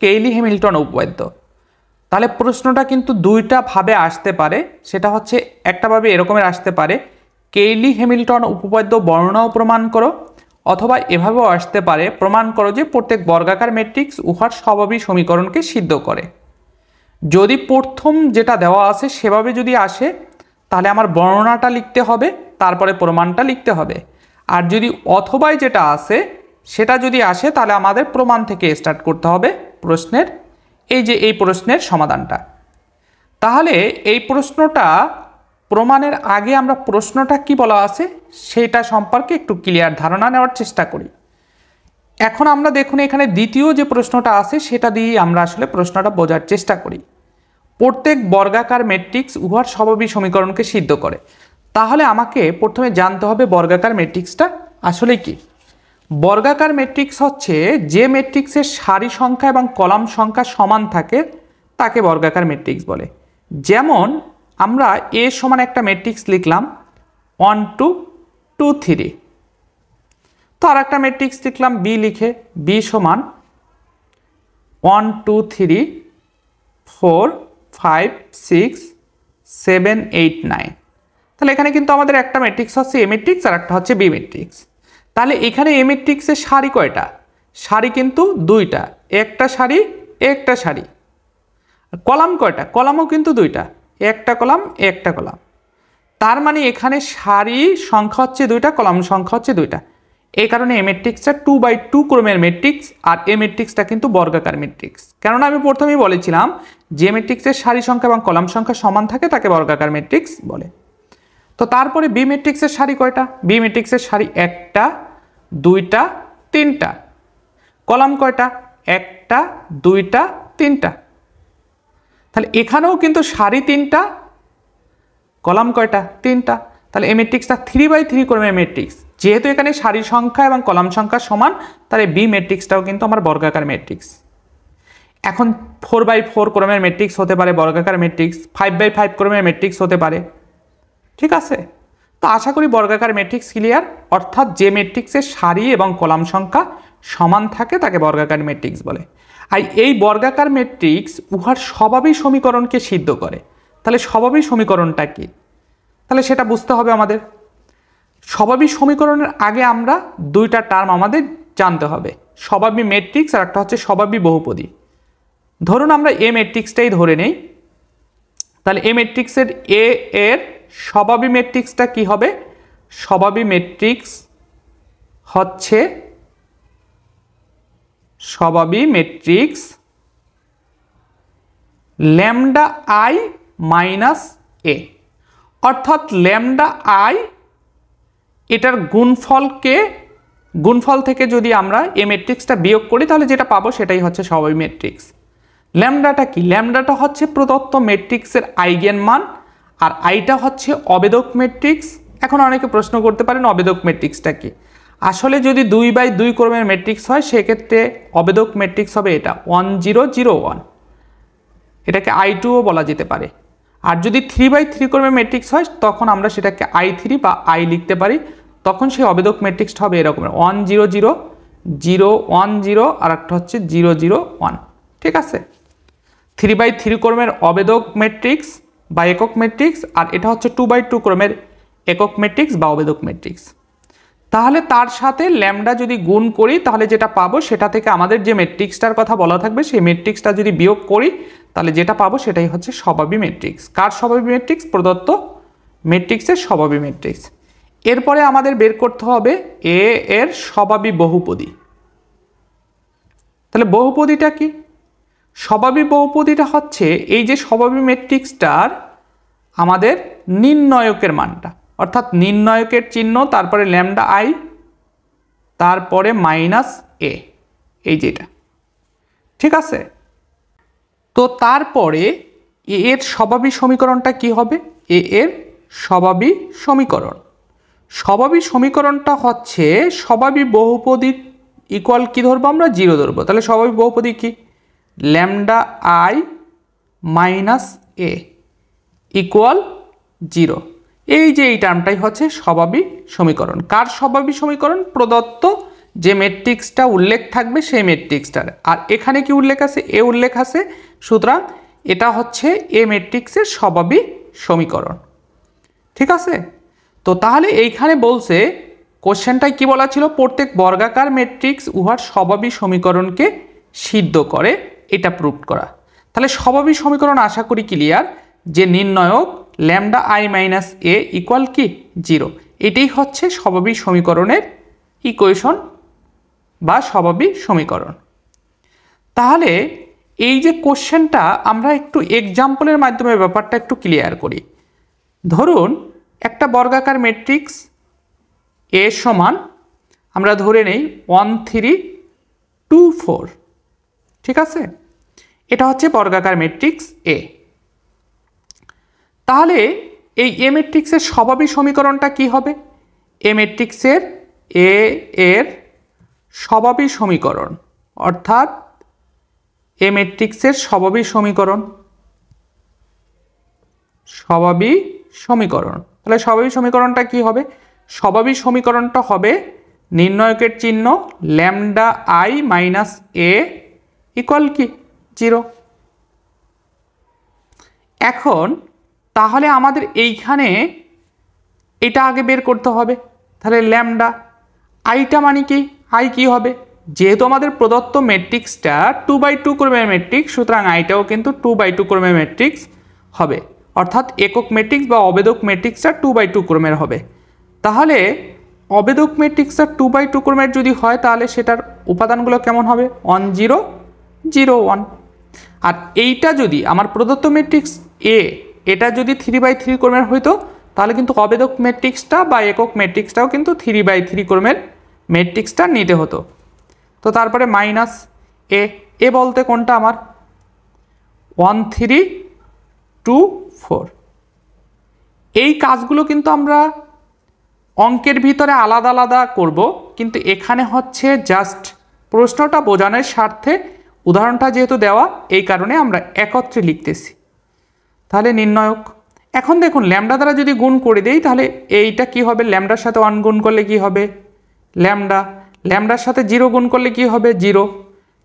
Kiely Hamilton উপপাদ্য। তাহলে প্রশ্নটা কিন্তু দুইটা ভাবে আসতে পারে, সেটা হচ্ছে একটা ভাবে এরকমের আসতে পারে কেইলি হ্যামিল্টন উপপাদ্য বর্ণনা ও প্রমাণ করো, অথবা এভাবেও আসতে পারে প্রমাণ করো যে প্রত্যেক বর্গাকার ম্যাট্রিক্স উহার স্বভাবী সমীকরণকে সিদ্ধ করে। যদি প্রথম যেটা দেওয়া আছে সেভাবে যদি আসে তাহলে আমার বর্ণনাটা লিখতে হবে, তারপরে প্রমাণটা লিখতে হবে। আর যদি অথবাই যেটা আছে সেটা যদি আসে তাহলে আমাদের প্রমাণ থেকে স্টার্ট করতে হবে প্রশ্নের, এই প্রশ্নের সমাধানটা। তাহলে এই প্রশ্নটা প্রমাণের আগে আমরা প্রশ্নটা কি বলা আছে সেটা সম্পর্কে একটু ক্লিয়ার ধারণা নেওয়ার চেষ্টা করি। এখন আমরা দেখুন এখানে দ্বিতীয় যে প্রশ্নটা আছে সেটা দিয়ে আমরা আসলে প্রশ্নটা বোঝার চেষ্টা করি। প্রত্যেক বর্গাকার ম্যাট্রিক্স উহার স্বভাবী সমীকরণকে সিদ্ধ করে। তাহলে আমাকে প্রথমে জানতে হবে বর্গাকার ম্যাট্রিক্সটা আসলে কি। বর্গাকার ম্যাট্রিক্স হচ্ছে যে ম্যাট্রিক্সের সারি সংখ্যা এবং কলাম সংখ্যা সমান থাকে তাকে বর্গাকার ম্যাট্রিক্স বলে। যেমন আমরা এ সমান একটা ম্যাট্রিক্স লিখলাম 1 2 2 3, তো আর একটা ম্যাট্রিক্স লিখলাম বি লিখে বি সমান 1 2 3 4 5 6 7 8 9। তাহলে এখানে কিন্তু আমাদের একটা ম্যাট্রিক্স হচ্ছে এ ম্যাট্রিক্স আর একটা হচ্ছে বি ম্যাট্রিক্স। তাহলে এখানে এ ম্যাট্রিক্সের সারি কয়টা? সারি কিন্তু দুইটা, একটা সারি একটা সারি। কলাম কয়টা? কলামও কিন্তু দুইটা, একটা কলাম একটা কলাম। তার মানে এখানে সারি সংখ্যা হচ্ছে দুইটা, কলাম সংখ্যা হচ্ছে দুইটা। এই কারণে এ ম্যাট্রিক্সটা 2/2 ক্রমের ম্যাট্রিক্স, আর এ ম্যাট্রিক্সটা কিন্তু বর্গাকার ম্যাট্রিক্স। কেননা আমি প্রথমেই বলেছিলাম যে ম্যাট্রিক্সের সারি সংখ্যা এবং কলাম সংখ্যা সমান থাকে তাকে বর্গাকার ম্যাট্রিক্স বলে। তো তারপরে বি ম্যাট্রিক্সের সারি কয়টা? বি ম্যাট্রিক্সের সারি একটা দুইটা তিনটা। কলাম কয়টা? একটা দুইটা তিনটা। তাহলে এখানেও কিন্তু সারি তিনটা, কলাম কয়টা? তিনটা। তাহলে এই ম্যাট্রিক্সটা 3/3 ক্রমের ম্যাট্রিক্স। যেহেতু এখানে সারি সংখ্যা এবং কলাম সংখ্যা সমান, তাহলে বি ম্যাট্রিক্সটাও কিন্তু আমার বর্গাকার ম্যাট্রিক্স। এখন 4/4 ক্রমের ম্যাট্রিক্স হতে পারে বর্গাকার ম্যাট্রিক্স, 5/5 ক্রমের ম্যাট্রিক্স হতে পারে। ঠিক আছে, তো আশা করি বর্গাকার ম্যাট্রিক্স ক্লিয়ার। অর্থাৎ যে ম্যাট্রিক্সের সারি এবং কলাম সংখ্যা সমান থাকে তাকে বর্গাকার ম্যাট্রিক্স বলে। আর এই বর্গাকার ম্যাট্রিক্স উহার স্বভাবী সমীকরণকে সিদ্ধ করে। তাহলে স্বভাবী সমীকরণটা কি? তাহলে সেটা বুঝতে হবে আমাদের। স্বভাবী সমীকরণের আগে আমরা দুইটা টার্ম আমাদের জানতে হবে, স্বভাবী ম্যাট্রিক্স আর একটা হচ্ছে স্বভাবী বহুপদী। ধরুন আমরা এ ম্যাট্রিক্সটাই ধরে নেই। তাহলে এ ম্যাট্রিক্সের এ এর স্বভাবী ম্যাট্রিক্সটা কি হবে? স্বভাবী ম্যাট্রিক্স হচ্ছে স্বভাবী ম্যাট্রিক্স ল্যামডা আই মাইনাস এ। অর্থাৎ ল্যামডা আই এটার গুণফল থেকে যদি আমরা এ ম্যাট্রিক্সটা বিয়োগ করি তাহলে যেটা পাবো সেটাই হচ্ছে স্বভাবী ম্যাট্রিক্স। ল্যামডাটা কি? ল্যামডাটা হচ্ছে প্রদত্ত ম্যাট্রিক্সের আইগেন মান, আর আইটা হচ্ছে অবেদক ম্যাট্রিক্স। এখন অনেকে প্রশ্ন করতে পারেন অবেদক ম্যাট্রিক্সটা কি। আসলে যদি 2/2 ক্রমের ম্যাট্রিক্স হয় সেক্ষেত্রে অবেদক ম্যাট্রিক্স হবে এটা 1 0 0 1, এটাকে I2ও বলা যেতে পারে। আর যদি 3/3 ক্রমের ম্যাট্রিক্স হয় তখন আমরা সেটাকে I3 বা I লিখতে পারি। তখন সেই অবেদক ম্যাট্রিক্সটা হবে এরকম 1 0 0 0 1 0 আর একটা হচ্ছে 0 0 1। ঠিক আছে, 3/3 ক্রমের অবেদক ম্যাট্রিক্স বা একক ম্যাট্রিক্স, আর এটা হচ্ছে 2/2 ক্রমের একক ম্যাট্রিক্স বা অবেদক ম্যাট্রিক্স। তাহলে তার সাথে ল্যামডা যদি গুণ করি তাহলে যেটা পাবো সেটা থেকে আমাদের যে ম্যাট্রিক্সটার কথা বলা থাকবে সেই ম্যাট্রিক্সটা যদি বিয়োগ করি তাহলে যেটা পাবো সেটাই হচ্ছে স্বভাবী ম্যাট্রিক্স। কার স্বভাবী ম্যাট্রিক্স? প্রদত্ত ম্যাট্রিক্সের স্বভাবী ম্যাট্রিক্স। এরপরে আমাদের বের করতে হবে এ এর স্বভাবী বহুপদী। তাহলে বহুপদীটা কি? স্বভাবী বহুপদীটা হচ্ছে এই যে স্বভাবী ম্যাট্রিক্সটার আমাদের নির্ণয়কের মানটা, অর্থাৎ নির্ণয়কের চিহ্ন তারপরে ল্যামডা আই তারপরে মাইনাস এ, এই যেটা। ঠিক আছে, তো তারপরে এ এর স্বভাবী সমীকরণটা কি হবে? এ এর স্বভাবী সমীকরণ, স্বভাবী সমীকরণটা হচ্ছে স্বভাবী বহুপদী ইকুয়াল কি ধরবো আমরা? 0 ধরবো। তাহলে স্বভাবী বহুপদী কি? Lambda I minus A equal 0। এই যে এই টার্মটাই হচ্ছে স্বভাবী সমীকরণ। কার স্বভাবী সমীকরণ? প্রদত্ত যে ম্যাট্রিক্সটা উল্লেখ থাকবে সেই ম্যাট্রিক্সটার। আর এখানে কি উল্লেখ আছে? এ উল্লেখ আছে, সুতরাং এটা হচ্ছে এ ম্যাট্রিক্সের স্বভাবিক সমীকরণ। ঠিক আছে? তো তাহলে এইখানে বলছে, কোশ্চেনটায় কি বলা ছিল? প্রত্যেক বর্গাকার ম্যাট্রিক্স উহার স্বভাবিক সমীকরণকে সিদ্ধ করে, এটা প্রুভ করা। তাহলে স্বভাবিক সমীকরণ আশা করি ক্লিয়ার, যে নির্ণয়ক lambda I minus A equal কি 0। এটাই হচ্ছে স্বভাবিক সমীকরণের ইকুয়েশন বা স্বভাবিক সমীকরণ। তাহলে এই যে কোশ্চেনটা, আমরা একটু এক্সাম্পলের মাধ্যমে ব্যাপারটা একটু ক্লিয়ার করি। ধরুন একটা বর্গাকার ম্যাট্রিক্স এ সমান, আমরা ধরে নেই 1 3 2 4। ঠিক আছে? এটা হচ্ছে বর্গাকার ম্যাট্রিক্স এ। তাহলে এই এ ম্যাট্রিক্সের স্বভাবিক সমীকরণটা কি হবে? এ ম্যাট্রিক্সের এর স্বভাবিক সমীকরণ, অর্থাৎ এ ম্যাট্রিক্সের স্বভাবিক সমীকরণ, তাহলে স্বাভাবিক সমীকরণটা কি হবে? স্বাভাবিক সমীকরণটা হবে নির্ণয়কের চিহ্ন lambda I minus A equal কি 0। এখন তাহলে আমাদের এইখানে এটা আগে বের করতে হবে। তাহলে ল্যামডা আইটা মানে কি? আই কি হবে? যেহেতু আমাদের প্রদত্ত ম্যাট্রিক্সটা 2/2 ক্রমের ম্যাট্রিক্স, সুতরাং আইটাও কিন্তু 2/2 ক্রমের ম্যাট্রিক্স হবে, অর্থাৎ একক ম্যাট্রিক্স বা অবেদক ম্যাট্রিক্সটা 2/2 ক্রমের হবে। তাহলে অবেদক ম্যাট্রিক্সটা 2/2 ক্রমের যদি হয়, তাহলে সেটার উপাদানগুলো কেমন হবে? 1 0 0 1। আর এইটা যদি আমার প্রদত্ত ম্যাট্রিক্স এ, এটা যদি 3/3 ক্রমের হইতো, তাহলে কিন্তু অবেদক ম্যাট্রিক্সটা বা একক ম্যাট্রিক্সটাও কিন্তু 3/3 ক্রমের ম্যাট্রিক্সটা নিতে হতো। তো তারপরে মাইনাস এ বলতে কোনটা? আমার 1 3 2 4। এই কাজগুলো কিন্তু আমরা অঙ্কের ভিতরে আলাদা আলাদা করব, কিন্তু এখানে হচ্ছে জাস্ট প্রশ্নটা বোঝানোর স্বার্থে উদাহরণটা যেহেতু দেওয়া, এই কারণে আমরা একত্রে লিখতেছি। তাহলে নির্ণয়ক, এখন দেখুন ল্যামডা দ্বারা যদি গুণ করে দেই, তাহলে এইটা কি হবে? ল্যামডার সাথে 1 গুণ করলে কি হবে? ল্যামডা। ল্যামডার সাথে 0 গুণ করলে কি হবে? 0।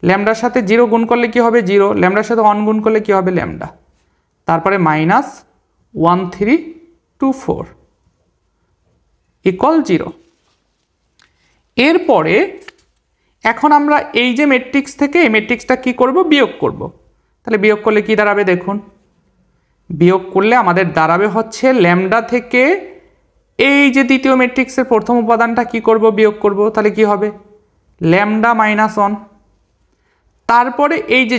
ল্যামডার সাথে 0 গুণ করলে কি হবে? 0। ল্যামডার সাথে 1 গুণ করলে কি হবে? ল্যামডা। তারপরে মাইনাস 1 3 2 4 ইকুয়াল 0। এরপরে এখন আমরা এই যে ম্যাট্রিক্স থেকে এই ম্যাট্রিক্সটা কি করব? বিয়োগ করব। তাহলে বিয়োগ করলে কি দাঁড়াবে? দেখুন, বিয়োগ করলে আমাদের দাঁড়াবে হচ্ছে ল্যামডা থেকে এই যে দ্বিতীয় ম্যাট্রিক্সের প্রথম উপাদানটা কি করব? বিয়োগ করব। তাহলে কি হবে? Lambda minus 1। তারপরে এই যে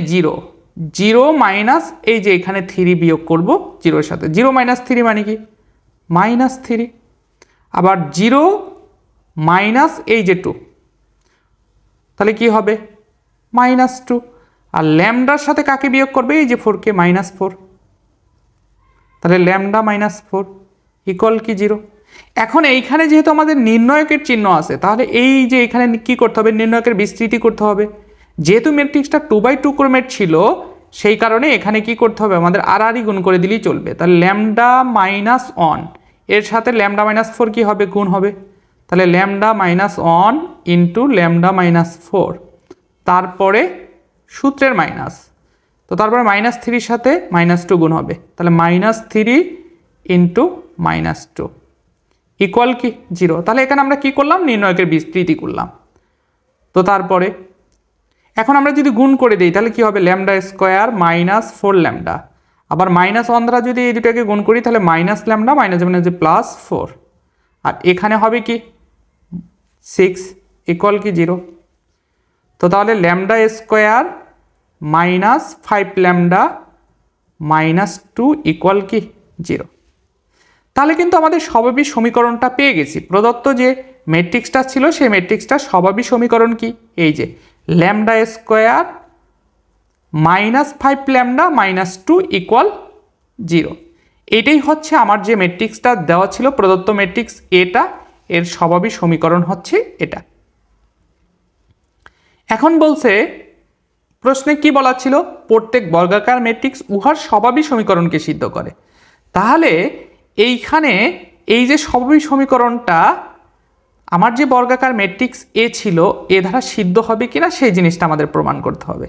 0 মাইনাস এই যে এখানে 3 বিয়োগ করব 0-এর সাথে। 0 মাইনাস 3 মানে কি? মাইনাস 3। আবার 0 মাইনাস এই যে 2, তাহলে কি হবে? মাইনাস 2। আর ল্যামডার সাথে কাকে বিয়োগ করবে? এই যে 4কে, মাইনাস 4। তাহলে ল্যামডা মাইনাস 4 ইকুয়াল কি 0। এখন এইখানে যেহেতু আমাদের নির্ণয়কের চিহ্ন আছে, তাহলে এই যে এখানে কি করতে হবে? নির্ণয়কের বিস্তৃতি করতে হবে। যেহেতু ম্যাট্রিক্সটা 2/2 ক্রমের ছিল, সেই কারণে এখানে কি করতে হবে? আমাদের আর গুণ করে দিলেই চলবে। তাহলে ল্যামডা মাইনাস 1 এর সাথে ল্যামডা মাইনাস 4 কি হবে? গুণ হবে। তাহলে lambda minus 1 into lambda minus 4, তারপরে সূত্রের মাইনাস, তো তারপরে মাইনাস 3-র সাথে মাইনাস 2 গুণ হবে। তাহলে মাইনাস 3 ইন্টু মাইনাস 2 ইকুয়াল কি 0। তাহলে এখানে আমরা কি করলাম? নির্ণয়কের বিস্তৃতি করলাম। তো তারপরে এখন আমরা যদি গুণ করে দিই, তাহলে কি হবে? Lambda square minus 4 lambda. আবার মাইনাস 1 দ্বারা যদি এই দুটাকে গুণ করি, তাহলে মাইনাস ল্যামডা মাইনাস মানে যে প্লাস 4। আর এখানে হবে কি 6 ইকুয়াল কি 0। তো তাহলে lambda square minus 5 lambda minus 2 equal কি 0। তাহলে কিন্তু আমাদের স্বাভাবিক সমীকরণটা পেয়ে গেছি। প্রদত্ত যে ম্যাট্রিক্সটা ছিল, সেই ম্যাট্রিক্সটার স্বাভাবিক সমীকরণ কি? এই যে lambda square minus 5 lambda minus 2 equal 0। এটাই হচ্ছে আমার যে ম্যাট্রিক্সটা দেওয়া ছিল, প্রদত্ত ম্যাট্রিক্স এটা, এর স্বাভাবিক সমীকরণ হচ্ছে এটা। এখন বলছে প্রশ্নে কি বলা ছিল? প্রত্যেক বর্গাকার ম্যাট্রিক্স উহার স্বাভাবিক সমীকরণকে সিদ্ধ করে। তাহলে এইখানে এই যে স্বাভাবিক সমীকরণটা আমার যে বর্গাকার ম্যাট্রিক্স এ ছিল এ দ্বারা সিদ্ধ হবে কিনা সেই জিনিসটা আমাদের প্রমাণ করতে হবে।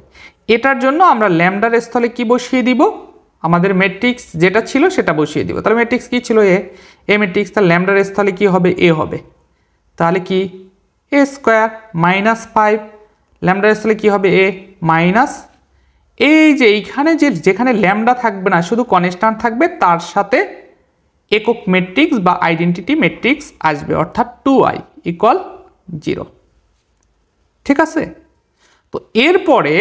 এটার জন্য আমরা ল্যামডার স্থলে কি বসিয়ে দিব, আমাদের ম্যাট্রিক্স যেটা ছিল সেটা বসিয়ে দিব। তাহলে ম্যাট্রিক্স কি ছিল এ ম্যাট্রিক্স, তাহলে ল্যামডার স্থলে কি হবে, এ হবে। তাহলে কি এ স্কোয়ার মাইনাস 5, ল্যামডার স্থলে কি হবে এ মাইনাস, এই যে এইখানে যেখানে ল্যামডা থাকবে না শুধু কনস্ট্যান্ট থাকবে, তার সাথে একক ম্যাট্রিক্স বা আইডেন্টিটি ম্যাট্রিক্স আসবে, অর্থাৎ 2i ইকুয়াল 0। ঠিক আছে, তো এরপরে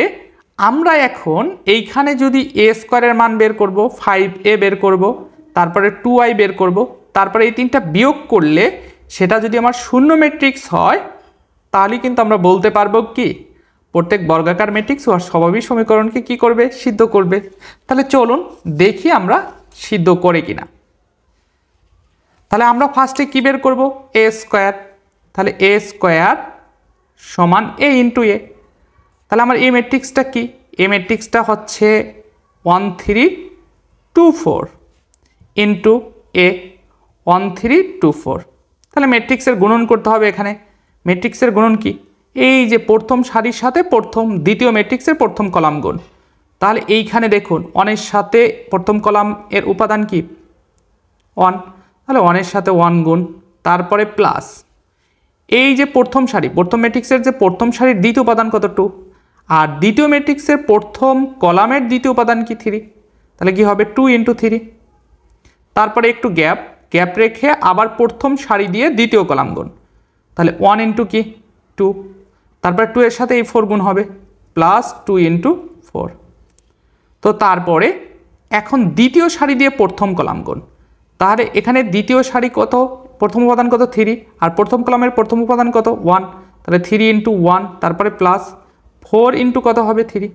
আমরা এখন এইখানে যদি এ স্কোয়ারের মান বের করব, 5a বের করব, তারপরে 2i বের করব, তারপরে এই তিনটা বিয়োগ করলে সেটা যদি আমার শূন্য ম্যাট্রিক্স হয় তাহলে কিন্তু আমরা বলতে পারবো কি প্রত্যেক বর্গাকার ম্যাট্রিক্স ও স্বাভাবিক সমীকরণকে কি করবে, সিদ্ধ করবে। তাহলে চলুন দেখি আমরা সিদ্ধ করে কিনা। তাহলে আমরা ফার্স্টে কি বের করব, এ স্কোয়ার। তাহলে এ স্কোয়ার সমান এ ইন্টু এ। তাহলে আমার এই ম্যাট্রিক্সটা কি, এই ম্যাট্রিক্সটা হচ্ছে 1 3 2 4 ইন্টু এ 1 3 2 4। তাহলে ম্যাট্রিক্সের গুণন করতে হবে। এখানে ম্যাট্রিক্সের গুণন কি, এই যে প্রথম সারির সাথে দ্বিতীয় ম্যাট্রিক্সের প্রথম কলাম গুণ। তাহলে এইখানে দেখুন 1 এর সাথে প্রথম কলাম এর উপাদান কি 1, তাহলে 1 এর সাথে 1 গুণ, তারপরে প্লাস এই যে প্রথম ম্যাট্রিক্সের যে প্রথম সারির দ্বিতীয় উপাদান কত 2, আর দ্বিতীয় ম্যাট্রিক্সের প্রথম কলামের দ্বিতীয় উপাদান কি 3, তাহলে কি হবে 2 ইন্টু 3। তারপরে একটু গ্যাপ রেখে আবার প্রথম সারি দিয়ে দ্বিতীয় কলাম গুণ, তাহলে 1 ইন্টু কি 2, তারপরে 2 এর সাথে এই 4 গুণ হবে প্লাস 2 ইন্টু 4। তো তারপরে এখন দ্বিতীয় সারি দিয়ে প্রথম কলাম গুণ, তাহলে এখানে দ্বিতীয় সারি কত, প্রথম উপাদান কত 3, আর প্রথম কলামের প্রথম উপাদান কত 1, তাহলে 3 ইন্টু 1, তারপরে প্লাস 4 ইন্টু কত হবে 3।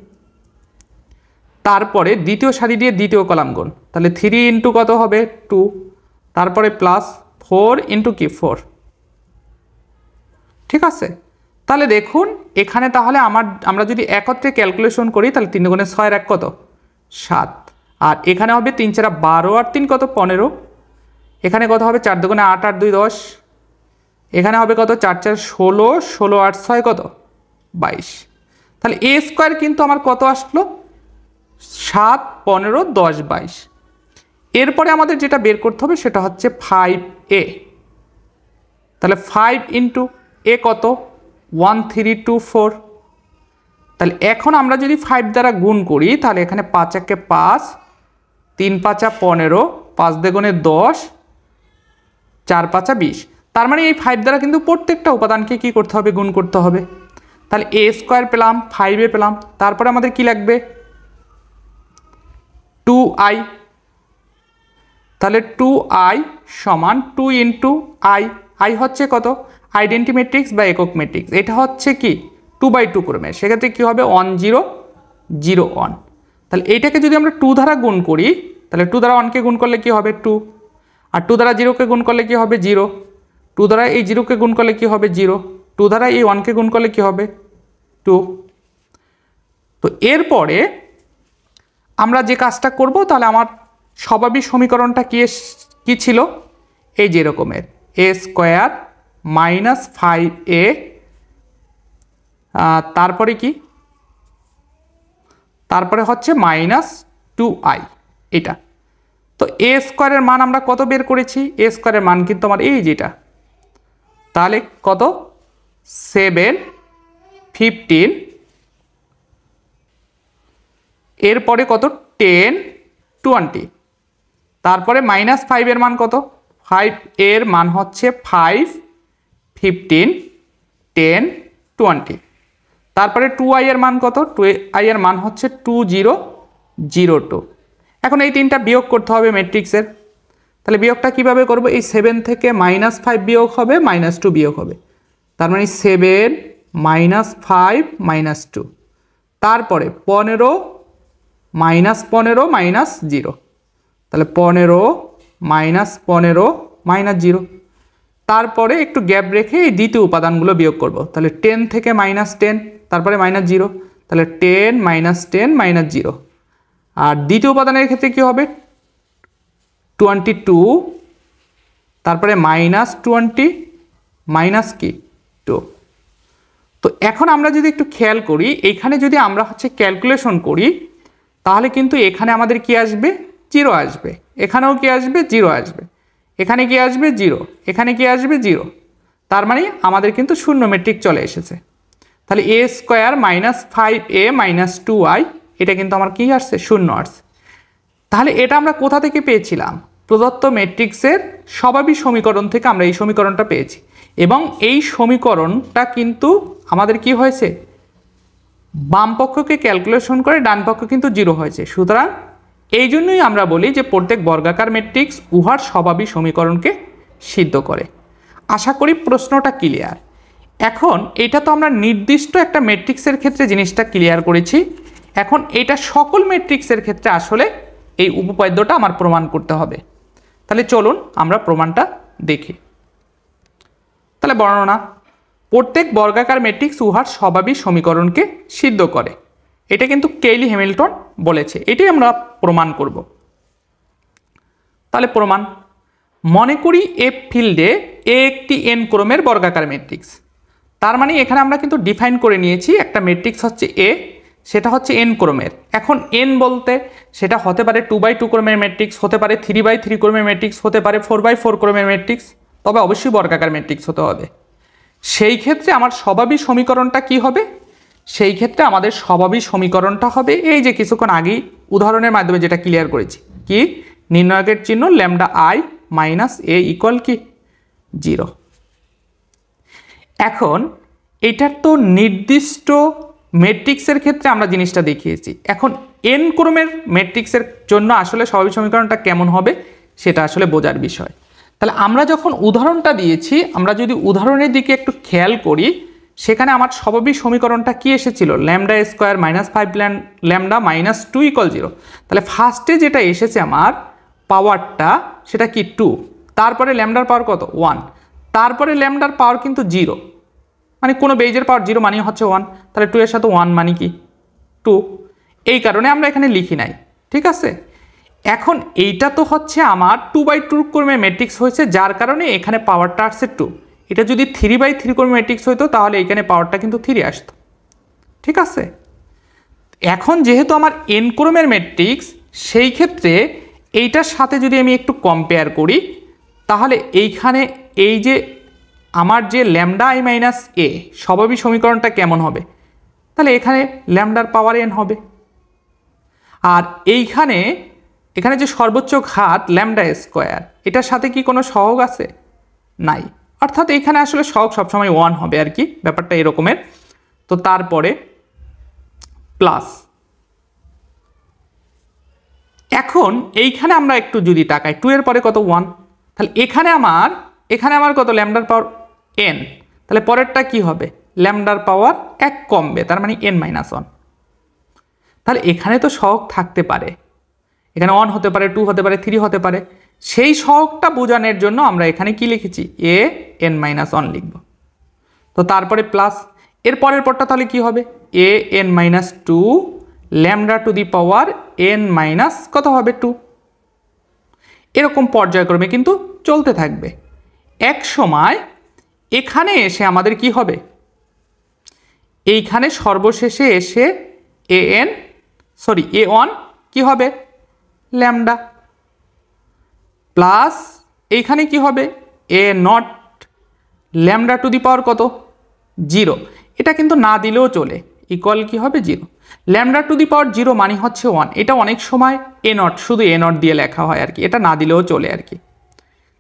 তারপরে দ্বিতীয় সারি দিয়ে দ্বিতীয় কলাম গুণ, তাহলে 3 ইন্টু কত হবে 2, তারপরে প্লাস 4 ইন্টু কি 4। ঠিক আছে, তাহলে দেখুন এখানে তাহলে আমরা যদি একত্রে ক্যালকুলেশন করি তাহলে 3 গুণে 6 এর 1 কত 7, আর এখানে হবে 3 4 12 আর 3 কত 15, এখানে কত হবে 4 দুগুণে 8 8 2 10, এখানে হবে কত 4 4 16, 16 8 6 কত 22। তাহলে এ স্কোয়ার কিন্তু আমার কত আসলো 7 15 10 22। এরপরে আমাদের যেটা বের করতে হবে সেটা হচ্ছে 5a। তাহলে 5 ইন্টু এ কত 1 3 2 4। তাহলে এখন আমরা যদি 5 দ্বারা গুণ করি তাহলে এখানে 5 একে 5, 3 5 15, 5 দুগুণে 10, 4 5 20। তার মানে এই 5 দ্বারা কিন্তু প্রত্যেকটা উপাদানকে কি করতে হবে, গুণ করতে হবে। তাহলে এ স্কোয়ার পেলাম, 5a পেলাম, তারপরে আমাদের কি লাগবে 2i। তাহলে 2i সমান 2 ইন্টু i হচ্ছে কত আইডেন্টি ম্যাট্রিক্স বা একক ম্যাট্রিক্স, এটা হচ্ছে কি 2/2 ক্রমে, সেক্ষেত্রে কি হবে 1 0 0 1। তাহলে এইটাকে যদি আমরা 2 দ্বারা গুণ করি তাহলে 2 দ্বারা 1কে গুণ করলে কি হবে 2, আর 2 দ্বারা 0কে গুণ করলে কি হবে 0, 2 দ্বারা এই 0কে গুণ করলে কি হবে 0, 2 দ্বারা এই 1কে গুণ করলে কি হবে 2। তো এরপরে আমরা যে কাজটা করব তাহলে আমার স্বাভাবিক সমীকরণটা কি ছিল, এই যে রকমের এ স্কোয়ার মাইনাস 5a, তারপরে কি, তারপরে হচ্ছে মাইনাস 2i এটা। তো এ স্কোয়ারের মান আমরা কত বের করেছি, এ স্কোয়ারের মান কিন্তু আমার এই যেটা, তাহলে কত 7 15, এরপরে কত 10 20, তারপরে মাইনাস 5 এর মান কত 5 এর মান হচ্ছে 5 15 10 20, তারপরে 2i এর মান কত, 2i এর মান হচ্ছে 2002। এখন এই তিনটা বিয়োগ করতে হবে ম্যাট্রিক্সের। তাহলে বিয়োগটা কিভাবে করব, এই 7 থেকে -5 বিয়োগ হবে, -2 বিয়োগ হবে, তার মানে 7 -5 -2, তারপরে 15 -15 -0, তাহলে 15 -15 -0, তারপরে একটু গ্যাপ রেখে এই দ্বিতীয় উপাদানগুলো বিয়োগ করব। তাহলে 10 থেকে -10, তারপরে -0, তাহলে 10 -10 -0, আর দ্বিতীয় উপাদানের ক্ষেত্রে কি হবে 22, তারপরে -20, মাইনাস কি 2। তো এখন আমরা যদি একটু খেয়াল করি, এইখানে যদি আমরা হচ্ছে ক্যালকুলেশন করি তাহলে কিন্তু এখানে আমাদের কি আসবে 0 আসবে, এখানেও কি আসবে 0 আসবে, এখানে কি আসবে 0, এখানে কি আসবে 0। তার মানে আমাদের কিন্তু শূন্য মেট্রিক চলে এসেছে। তাহলে a square minus 5a minus 2y এটা কিন্তু আমার কি আসছে শূন্য আসছে। তাহলে এটা আমরা কোথা থেকে পেয়েছিলাম? প্রদত্ত ম্যাট্রিক্সের স্বাভাবিক সমীকরণ থেকে আমরা এই সমীকরণটা পেয়েছি, এবং এই সমীকরণটা কিন্তু আমাদের কি হয়েছে বাম পক্ষকে ক্যালকুলেশন করে ডান পক্ষ কিন্তু 0 হয়েছে। সুতরাং এই জন্যই আমরা বলি যে প্রত্যেক বর্গাকার ম্যাট্রিক্স উহার স্বাভাবিক সমীকরণকে সিদ্ধ করে। আশা করি প্রশ্নটা ক্লিয়ার। এখন এটা তো আমরা নির্দিষ্ট একটা ম্যাট্রিক্সের ক্ষেত্রে জিনিসটা ক্লিয়ার করেছি, এখন এটা সকল ম্যাট্রিক্সের ক্ষেত্রে আসলে এই উপপাদ্যটা আমার প্রমাণ করতে হবে। তাহলে চলুন আমরা প্রমাণটা দেখি। তাহলে বর্ণনা, প্রত্যেক বর্গাকার ম্যাট্রিক্স উহার স্বাভাবিক সমীকরণকে সিদ্ধ করে, এটা কিন্তু কেইলি হ্যামিল্টন বলেছে, এটাই আমরা প্রমাণ করব। তাহলে প্রমাণ, মনে করি এফ ফিল্ডে এ একটি এন ক্রমের বর্গাকার ম্যাট্রিক্স। তার মানে এখানে আমরা কিন্তু ডিফাইন করে নিয়েছি একটা ম্যাট্রিক্স হচ্ছে এ, সেটা হচ্ছে এন ক্রমের। এখন এন বলতে সেটা হতে পারে 2x2 ক্রমের ম্যাট্রিক্স, হতে পারে 3x3 ক্রমের ম্যাট্রিক্স, হতে পারে 4x4 ক্রমের ম্যাট্রিক্স, তবে অবশ্যই বর্গাকার ম্যাট্রিক্স হতে হবে। সেই ক্ষেত্রে আমার স্বাভাবিক সমীকরণটা কি হবে? সেই ক্ষেত্রে আমাদের স্বাভাবিক সমীকরণটা হবে এই যে কিছুক্ষণ আগেই উদাহরণের মাধ্যমে যেটা ক্লিয়ার করেছি, কি নির্ণায়কের চিহ্ন lambda I minus A equal কি 0। এখন এটার তো নির্দিষ্ট ম্যাট্রিক্সের ক্ষেত্রে আমরা জিনিসটা দেখিয়েছি, এখন এন ক্রমের ম্যাট্রিক্সের জন্য আসলে স্বাভাবিক সমীকরণটা কেমন হবে সেটা আসলে বোঝার বিষয়। তাহলে আমরা যখন উদাহরণটা দিয়েছি, আমরা যদি উদাহরণের দিকে একটু খেয়াল করি, সেখানে আমার স্বাভাবিক সমীকরণটা কি এসেছিল lambda square minus 5 lambda minus 2 equal 0। তাহলে ফার্স্টে যেটা এসেছে আমার পাওয়ারটা সেটা কি 2, তারপরে ল্যামডার পাওয়ার কত 1, তারপরে ল্যামডার পাওয়ার কিন্তু 0, মানে কোনো বেজের পাওয়ার 0 মানে হচ্ছে 1, তাহলে 2 এর সাথে 1 মানে কি 2, এই কারণে আমরা এখানে লিখি নাই, ঠিক আছে। এখন এইটা তো হচ্ছে আমার 2x2 ক্রমের ম্যাট্রিক্স হয়েছে, যার কারণে এখানে পাওয়ারটা আসছে 2। এটা যদি 3x3 ক্রমের ম্যাট্রিক্স হইতো তাহলে এখানে পাওয়ারটা কিন্তু 3 আসতো, ঠিক আছে। এখন যেহেতু আমার এন ক্রমের ম্যাট্রিক্স, সেই ক্ষেত্রে এইটার সাথে যদি আমি একটু কম্পেয়ার করি, তাহলে এইখানে এই যে আমার যে ল্যামডা আই মাইনাস এ স্বাভাবিক সমীকরণটা কেমন হবে? তাহলে এখানে ল্যামডার পাওয়ার এন হবে, আর এখানে যে সর্বোচ্চ ঘাত ল্যামডা স্কোয়ার, এটার সাথে কি কোনো সহগ আছে? নাই, অর্থাৎ এখানে আসলে সহগ সবসময় 1 হবে আর কি, ব্যাপারটা এরকমের। তো তারপরে প্লাস, এখন এইখানে আমরা একটু যদি তাকাই 2 এর পরে কত 1, তাহলে এখানে আমার কত ল্যামডার পাওয়ার n, তাহলে পরেরটা কি হবে ল্যামডার পাওয়ার 1 কমবে, তার মানে n মাইনাস 1। তাহলে এখানে তো সহগ থাকতে পারে, এখানে 1 হতে পারে, 2 হতে পারে, 3 হতে পারে, সেই সহগটা বোঝানোর জন্য আমরা এখানে কি লিখেছি a n মাইনাস 1 লিখব। তো তারপরে প্লাস, এর পরের পরটা তাহলে কি হবে a n minus 2 lambda to the power n minus কত হবে 2। এরকম পর্যায়ক্রমে কিন্তু চলতে থাকবে। এক সময় এখানে এসে আমাদের কি হবে, এইখানে সর্বশেষে এসে a1 কি হবে ল্যামডা, প্লাস এইখানে কি হবে a nought lambda to the power কত 0, এটা কিন্তু না দিলেও চলে, ইকুয়াল কি হবে 0। ল্যামডা টু দি পাওয়ার 0 মানে হচ্ছে 1, এটা অনেক সময় a নট, শুধু a নট দিয়ে লেখা হয় আর কি, এটা না দিলেও চলে আর কি,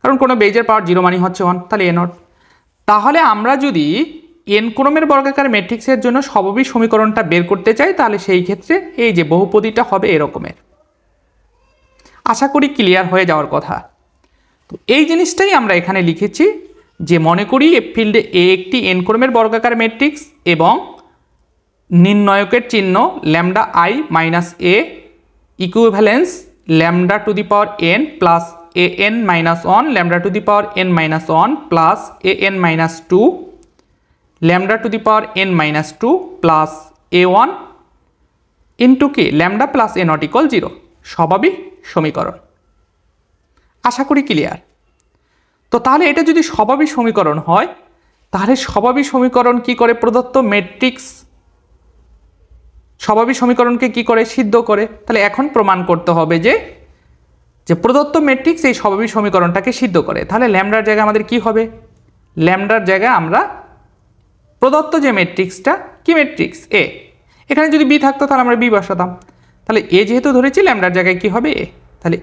কারণ কোনো বেজের পাওয়ার 0 মানে হচ্ছে 1, তাহলে a নট। তাহলে আমরা যদি এন ক্রমের বর্গাকার ম্যাট্রিক্সের জন্য স্বাভাবিক সমীকরণটা বের করতে চাই, তাহলে সেই ক্ষেত্রে এই যে বহুপদীটা হবে এরকমের। আশা করি ক্লিয়ার হয়ে যাওয়ার কথা। তো এই জিনিসটাই আমরা এখানে লিখেছি যে মনে করি এফ ফিল্ডে এ একটি এন ক্রমের বর্গাকার ম্যাট্রিক্স এবং নির্ণায়কের চিহ্ন lambda I minus A equivalence lambda to the power N plus A N minus 1 lambda to the power N minus 1 plus A N minus 2 lambda to the power N minus 2 plus a1 into কি lambda plus A not equal 0 স্বাভাবিক সমীকরণ। আশা করি clear. তো তাহলে এটা যদি স্বাভাবিক সমীকরণ হয়, তাহলে স্বাভাবিক সমীকরণ কি করে? প্রদত্ত ম্যাট্রিক্স স্বাভাবিক সমীকরণকে কি করে? সিদ্ধ করে। তাহলে এখন প্রমাণ করতে হবে যে প্রদত্ত ম্যাট্রিক্স এই স্বাভাবিক সমীকরণটাকে সিদ্ধ করে। তাহলে ল্যামডার জায়গায় আমাদের কি হবে? ল্যামডার জায়গায় আমরা প্রদত্ত যে ম্যাট্রিক্সটা, কি ম্যাট্রিক্স? এ। এখানে যদি বি থাকতো তাহলে আমরা বি বসাতাম। তাহলে এ যেহেতু ধরেছি, ল্যামডার জায়গায় কি হবে? এ। তাহলে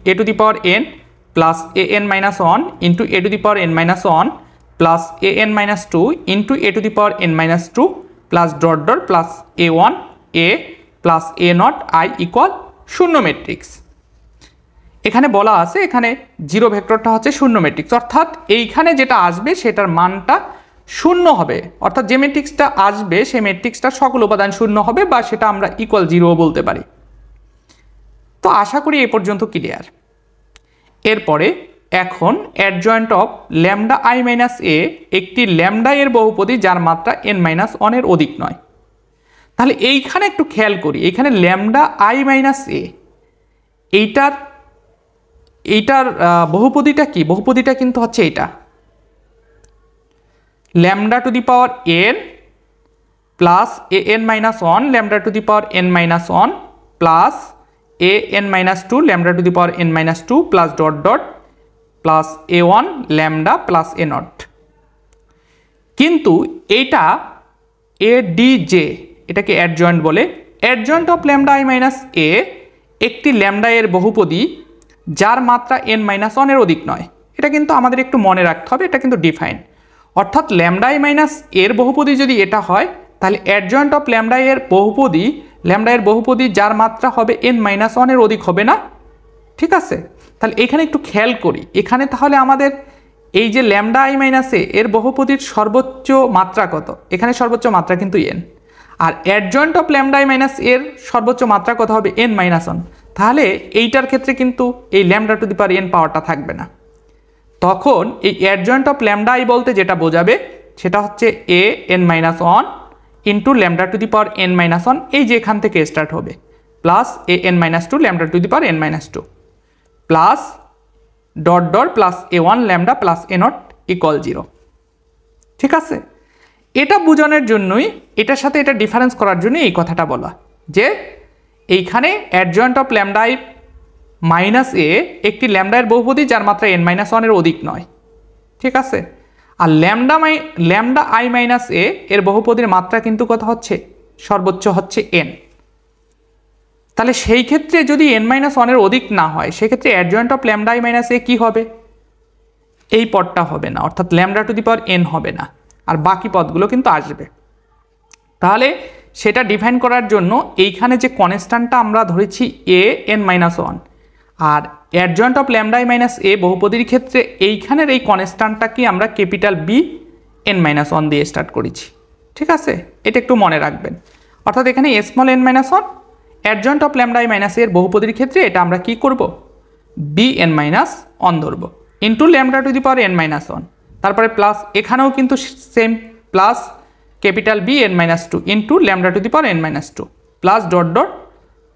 A to the power N plus A N minus one into A to the power N minus one plus A N minus two into A to the power N minus two plus dot dot plus A one A plus A not I equal শূন্য matrix. এখানে বলা আছে এখানে zero ভেক্টরটা হচ্ছে শূন্য matrix, অর্থাৎ এইখানে যেটা আসবে সেটার মানটা শূন্য হবে। অর্থাৎ যে ম্যাট্রিক্সটা আসবে সেই ম্যাট্রিক্সটার সকল উপাদান শূন্য হবে, বা সেটা আমরা ইকুয়াল জিরো বলতে পারি। তো আশা করি এ পর্যন্ত ক্লিয়ার। এরপরে এখন adjoint of lambda I minus A একটি ল্যামডা এর বহুপদী যার মাত্রা এন মাইনাস ওয়ানের অধিক নয়। তাহলে এইখানে একটু খেয়াল করি, এইখানে ল্যামডা আই মাইনাস এ এইটার বহুপদীটা কি? বহুপদীটা কিন্তু হচ্ছে এইটা, lambda to the power N plus A N minus one lambda to the power N minus one plus A N minus two lambda to the power N minus two plus dot dot plus A one lambda plus A nought. কিন্তু এইটা A D J, এটাকে adjoint বলে। Adjoint of lambda I minus A একটি lambda এর বহুপদী যার মাত্রা N minus ওয়ানের অধিক নয়। এটা কিন্তু আমাদের একটু মনে রাখতে হবে, এটা কিন্তু ডিফাইন। অর্থাৎ ল্যামডা আই মাইনাস এর বহুপদী যদি এটা হয়, তাহলে অ্যাডজয়েন্ট অফ ল্যামডা এর বহুপদী যার মাত্রা হবে এন মাইনাস ওয়ানের অধিক হবে না? ঠিক আছে, তাহলে এখানে একটু খেয়াল করি। এখানে তাহলে আমাদের এই যে ল্যামডা আই মাইনাস এর বহুপদীর সর্বোচ্চ মাত্রা কত? এখানে সর্বোচ্চ মাত্রা কিন্তু এন। আর adjoint of lambda I minus এর সর্বোচ্চ মাত্রা কত হবে? N minus one. তাহলে এইটার ক্ষেত্রে কিন্তু এই lambda to the power N পাওয়ারটা থাকবে না। তখন এই অ্যাডজয়েন্ট অফ ল্যামডা আই বলতে যেটা বোঝাবে সেটা হচ্ছে A N minus one into lambda to the power N minus one, এই যে এখান থেকে স্টার্ট হবে, plus A N minus two lambda to the power N minus two plus dot dot plus A one lambda plus A not equal zero. ঠিক আছে, এটা বোঝানোর জন্যই, এটার সাথে এটা ডিফারেন্স করার জন্যই এই কথাটা বলা, যে এইখানে adjoint of lambda I minus A একটি ল্যামডা এর বহুপদী যার মাত্রা এন মাইনাস ওয়ানের অধিক নয়। ঠিক আছে, আর ল্যামডা আই মাইনাস এ এর বহুপদীর মাত্রা কিন্তু কত হচ্ছে? সর্বোচ্চ হচ্ছে এন। তাহলে সেই ক্ষেত্রে যদি এন মাইনাস ওয়ানের অধিক না হয়, সেক্ষেত্রে adjoint of lambda I minus A কী হবে? এই পদটা হবে না, অর্থাৎ lambda to the power N হবে না, আর বাকি পদগুলো কিন্তু আসবে। তাহলে সেটা ডিফাইন করার জন্য এইখানে যে কনস্ট্যান্টটা আমরা ধরেছি এ এন মাইনাস ওয়ান, আর adjoint of lambda I minus A বহুপদীর ক্ষেত্রে এইখানের এই কনস্ট্যান্টটাকে আমরা capital B N minus one দিয়ে স্টার্ট করেছি। ঠিক আছে, এটা একটু মনে রাখবেন। অর্থাৎ এখানে small N minus one, adjoint of lambda I minus এর বহুপদীর ক্ষেত্রে এটা আমরা কি করব? বি এন মাইনাস ওয়ান ধরব into lambda to the power N minus one, তারপরে প্লাস এখানেও কিন্তু same, plus capital B N minus two into lambda to the power N minus two plus dot dot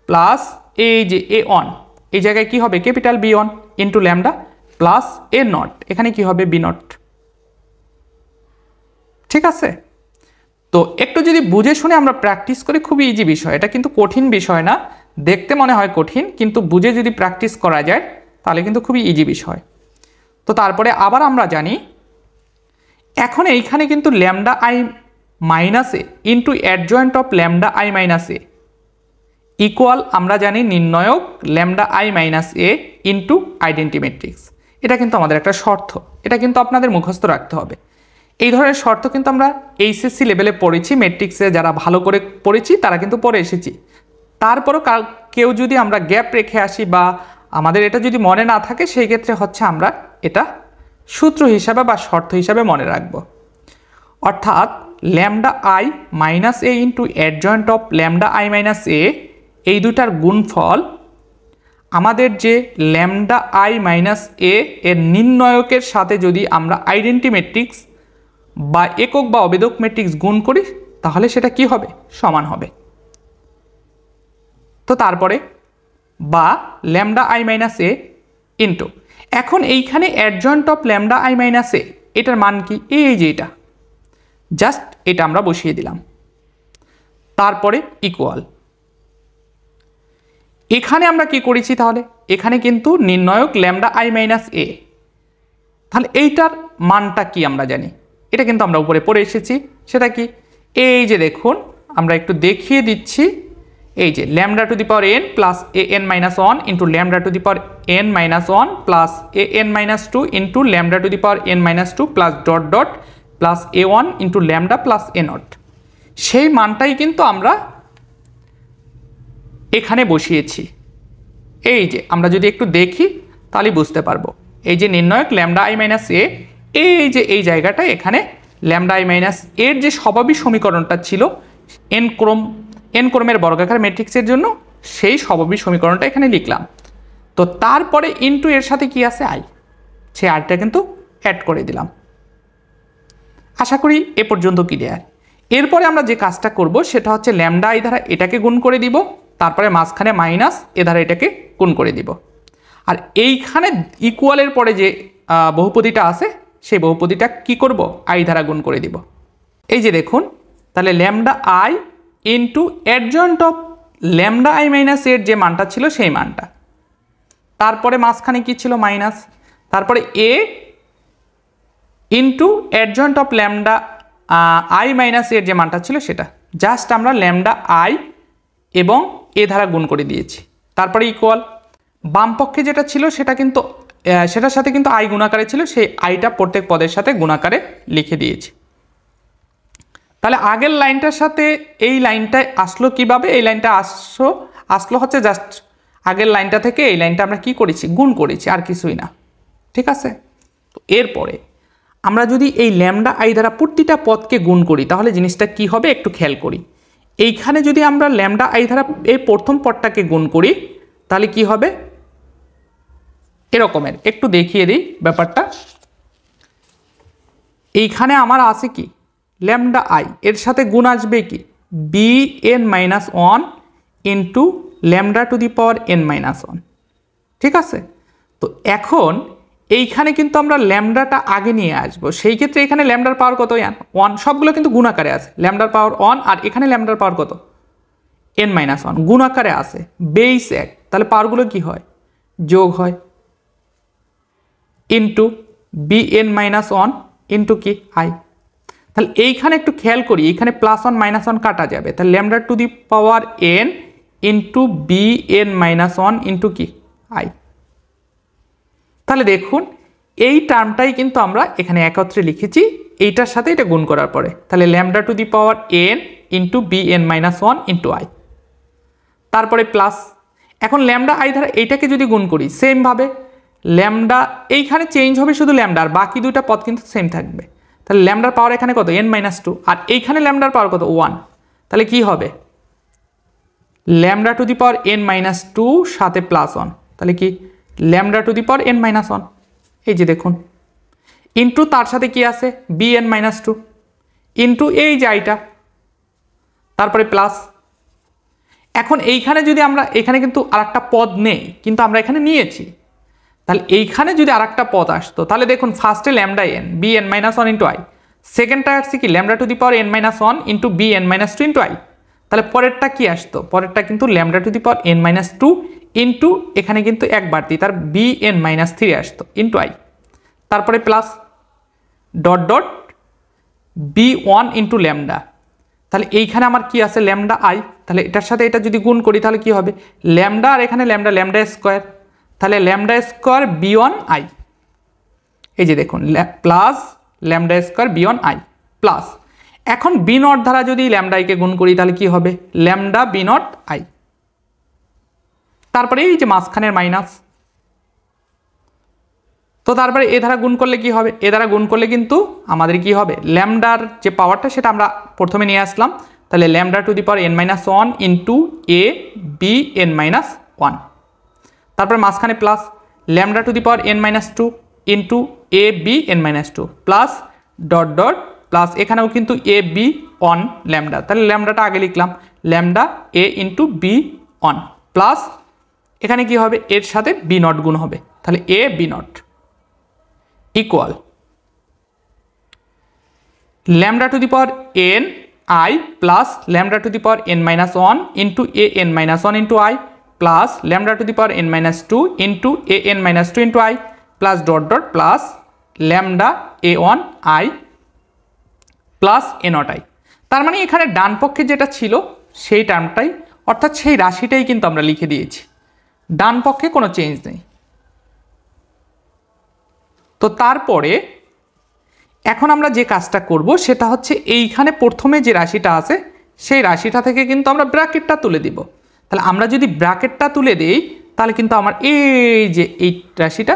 plus এই যে A one, এই জায়গায় কি হবে? Capital B one into lambda plus A naught, এখানে কি হবে? B naught. ঠিক আছে, তো একটু যদি বুঝে শুনে আমরা প্র্যাকটিস করি, খুবই ইজি বিষয়। এটা কিন্তু কঠিন বিষয় না, দেখতে মনে হয় কঠিন, কিন্তু বুঝে যদি প্র্যাকটিস করা যায় তাহলে কিন্তু খুবই ইজি বিষয়। তো তারপরে আবার আমরা জানি এখন এইখানে কিন্তু lambda I minus A into adjoint of lambda I minus A equal আমরা জানি নির্ণয়ক lambda I minus A into identity matrix. এটা কিন্তু আমাদের একটা শর্ত, এটা কিন্তু আপনাদের মুখস্থ রাখতে হবে। এই ধরনের শর্ত কিন্তু আমরা এইচএসসি লেভেলে পড়েছি, ম্যাট্রিক্সে যারা ভালো করে পড়েছি তারা কিন্তু পড়ে এসেছি। তারপরও কেউ যদি আমরা গ্যাপ রেখে আসি বা আমাদের এটা যদি মনে না থাকে, সেই ক্ষেত্রে হচ্ছে আমরা এটা সূত্র হিসাবে বা শর্ত হিসাবে মনে রাখব। অর্থাৎ lambda I minus A into adjoint of lambda I minus A, এই দুটার গুণফল আমাদের যে ল্যামডা আই মাইনাস এ এর নির্ণয়কের সাথে যদি আমরা আইডেন্টি ম্যাট্রিক্স বা একক বা অবেদক ম্যাট্রিক্স গুণ করি, তাহলে সেটা কি হবে? সমান হবে। তো তারপরে বা lambda I minus A into, এখন এইখানে adjoint of lambda I minus A, এটার মান কি? এই যে এটা জাস্ট এটা আমরা বসিয়ে দিলাম, তারপরে ইকুয়াল। এখানে আমরা কি করেছি তাহলে, এখানে কিন্তু নির্ণায়ক ল্যামডা আই মাইনাস এ, তাহলে এইটার মানটা কি আমরা জানি, এটা কিন্তু আমরা উপরে পড়ে এসেছি। সেটা কি, এই যে দেখুন আমরা একটু দেখিয়ে দিচ্ছি, এই যে lambda to the power N plus A N minus one into lambda to the power N minus one plus A N minus two into lambda to the power N minus two plus dot dot plus A one into lambda plus A naught. সেই মানটাই কিন্তু আমরা এখানে বসিয়েছি। এই যে আমরা যদি একটু দেখি তাহলে বুঝতে পারবো, এই যে নির্ণায়ক ল্যামডা আই মাইনাস এ, এই যে এই জায়গাটা এখানে ল্যামডা আই মাইনাস এর যে স্বাভাবিক সমীকরণটা ছিল এন ক্রমের বর্গাকার ম্যাট্রিক্সের জন্য, সেই স্বাভাবিক সমীকরণটা এখানে লিখলাম। তো তারপরে ইনটু এর সাথে কি আছে আই, সেই আইটা কিন্তু অ্যাড করে দিলাম। আশা করি এ পর্যন্ত ক্লিয়ার। এরপরে আমরা যে কাজটা করব সেটা হচ্ছে ল্যামডা আই দ্বারা এটাকে গুণ করে দিব, তারপরে মাঝখানে মাইনাস এ দ্বারা এটাকে গুণ করে দিব। আর এইখানে ইকুয়ালের পরে যে বহুপদীটা আছে সেই বহুপদীটা কি করব, আই দ্বারা গুণ করে দিব। এই যে দেখুন, তাহলে lambda I into adjoint of lambda I minus এর যে মানটা ছিল সেই মানটা, তারপরে মাঝখানে কি ছিল মাইনাস, তারপরে A into adjoint of lambda I minus এর যে মানটা ছিল সেটা, জাস্ট আমরা ল্যামডা আই এবং এ দ্বারা গুণ করে দিয়েছি, তারপরে ইকুয়াল। বাম পক্ষে যেটা ছিল সেটা কিন্তু সেটার সাথে কিন্তু আই গুণাকারে ছিল, সেই আইটা প্রত্যেক পদের সাথে গুণাকারে লিখে দিয়েছি। তাহলে আগের লাইনটার সাথে এই লাইনটায় আসলো কিভাবে, এই লাইনটা আসলো হচ্ছে জাস্ট আগের লাইনটা থেকে এই লাইনটা আমরা কি করেছি, গুণ করেছি, আর কিছুই না। ঠিক আছে, তো এরপরে আমরা যদি এই ল্যামডা আই দ্বারা প্রতিটা পদকে গুণ করি তাহলে জিনিসটা কি হবে একটু খেয়াল করি। এইখানে যদি আমরা ল্যামডা আই দ্বারা এই প্রথম পদটাকে গুণ করি তাহলে কি হবে, এরকমের একটু দেখিয়ে দিই ব্যাপারটা। এইখানে আমার আছে কি ল্যামডা আই, এর সাথে গুণ আসবে কি B N minus one into lambda to the power N minus one. ঠিক আছে, তো এখন এইখানে কিন্তু আমরা ল্যামডাটা আগে নিয়ে আসবো, সেই ক্ষেত্রে এখানে ল্যামডার পাওয়ার কত ওয়ান, সবগুলো কিন্তু গুণাকারে আছে, ল্যামডার পাওয়ার ওয়ান, আর এখানে ল্যামডার পাওয়ার কত এন মাইনাস ওয়ান, গুণাকারে আছে, বেস এক, তাহলে পাওয়ারগুলো কি হয় যোগ হয়, into B N minus one into কি আই। তাহলে এইখানে একটু খেয়াল করি, এইখানে প্লাস ওয়ান মাইনাস ওয়ান কাটা যাবে, তাহলে lambda to the power N into B N minus one into কি আই। তাহলে দেখুন এই টার্মটাই কিন্তু আমরা এখানে একত্রে লিখেছি এইটার সাথে এটা গুণ করার পরে, তাহলে lambda to the power N into B N minus one into I, তারপরে প্লাস। এখন ল্যামডা আই দ্বারা এইটাকে যদি গুণ করি সেমভাবে ল্যামডা, এইখানে চেঞ্জ হবে শুধু ল্যামডা, আর বাকি দুইটা পদ কিন্তু সেম থাকবে। তাহলে ল্যামডার পাওয়ার এখানে কত এন মাইনাস টু, আর এইখানে ল্যামডার পাওয়ার কত ওয়ান, তাহলে কি হবে lambda to the power N minus two সাথে প্লাস ওয়ান, তাহলে কি lambda to the power N minus one, এই যে দেখুন ইন্টু তার সাথে কি আছে B N minus two into এই যে আইটা, তারপরে প্লাস। এখন এইখানে যদি আমরা, এখানে কিন্তু আর একটা পদ নেই কিন্তু আমরা এখানে নিয়েছি, তাহলে এইখানে যদি আর একটা পদ আসতো তাহলে দেখুন ফার্স্টে lambda N B N minus one into I, সেকেন্ডটা আসছে কি lambda to the power N minus one into B N minus two into I, তাহলে পরেরটা কি আসতো, পরেরটা কিন্তু lambda to the power N minus two into এখানে কিন্তু এক বাড়তি তার বি এন মাইনাস থ্রি আসতো ইন্টু আই, তারপরে plus dot dot B one into lambda. তাহলে এইখানে আমার কি আছে ল্যামডা আই, তাহলে এটার সাথে এটা যদি গুণ করি তাহলে কি হবে ল্যামডা, আর এখানে ল্যামডা ল্যামডা স্কোয়ার, তাহলে lambda square B one I, এই যে দেখুন plus lambda square B one I plus. এখন বি নট দ্বারা যদি ল্যামডা আইকে গুণ করি তাহলে কি হবে ল্যামডা বি নট আই, তারপরে এই যে মাঝখানের মাইনাস, তো তারপরে এ দ্বারা গুণ করলে কি হবে, এ দ্বারা গুণ করলে কিন্তু আমাদের কি হবে ল্যামডার যে পাওয়ারটা সেটা আমরা প্রথমে নিয়ে আসলাম, তাহলে lambda to the power N minus one into A B N minus one, তারপরে মাঝখানে plus lambda to the power N minus two into A B N minus two plus dot dot plus, এখানেও কিন্তু A B on lambda, তাহলে ল্যামডাটা আগে লিখলাম lambda A into B on plus, এখানে কি হবে এর সাথে বি নট গুণ হবে, তাহলে A B not equal. Lambda to the power N I plus lambda to the power N minus one into A N minus one into I plus lambda to the power N minus two into A N minus two into I plus dot dot plus lambda A one I plus A not I. তার মানে এখানে ডান পক্ষে যেটা ছিল সেই টার্মটাই অর্থাৎ সেই রাশিটাই কিন্তু আমরা লিখে দিয়েছি, ডান পক্ষে কোনো চেঞ্জ নেই। তো তারপরে এখন আমরা যে কাজটা করব সেটা হচ্ছে এইখানে প্রথমে যে রাশিটা আছে সেই রাশিটা থেকে কিন্তু আমরা ব্র্যাকেটটা তুলে দিব। তাহলে আমরা যদি ব্র্যাকেটটা তুলে দিই তাহলে কিন্তু আমার এই যে এই রাশিটা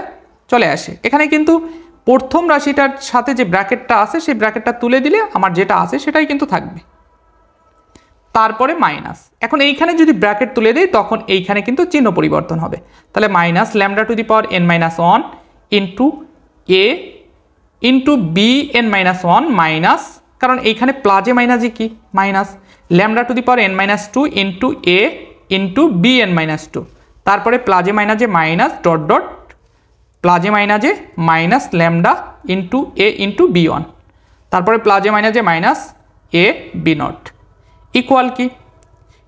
চলে আসে। এখানে কিন্তু প্রথম রাশিটার সাথে যে ব্র্যাকেটটা আছে সেই ব্র্যাকেটটা তুলে দিলে আমার যেটা আছে সেটাই কিন্তু থাকবে। তারপরে মাইনাস, এখন এইখানে যদি ব্র্যাকেট তুলে দিই তখন এইখানে কিন্তু চিহ্ন পরিবর্তন হবে। তাহলে minus lambda to the power N minus one into A into B N minus one minus, কারণ এইখানে প্লাজে মাইনাসে কি minus lambda to the power N minus two into A into B N minus two, তারপরে প্লাজে মাইনাসে minus dot dot প্লাজে মাইনাসে minus lambda into A into B one, তারপরে প্লাজে মাইনাসে minus A B not equal কি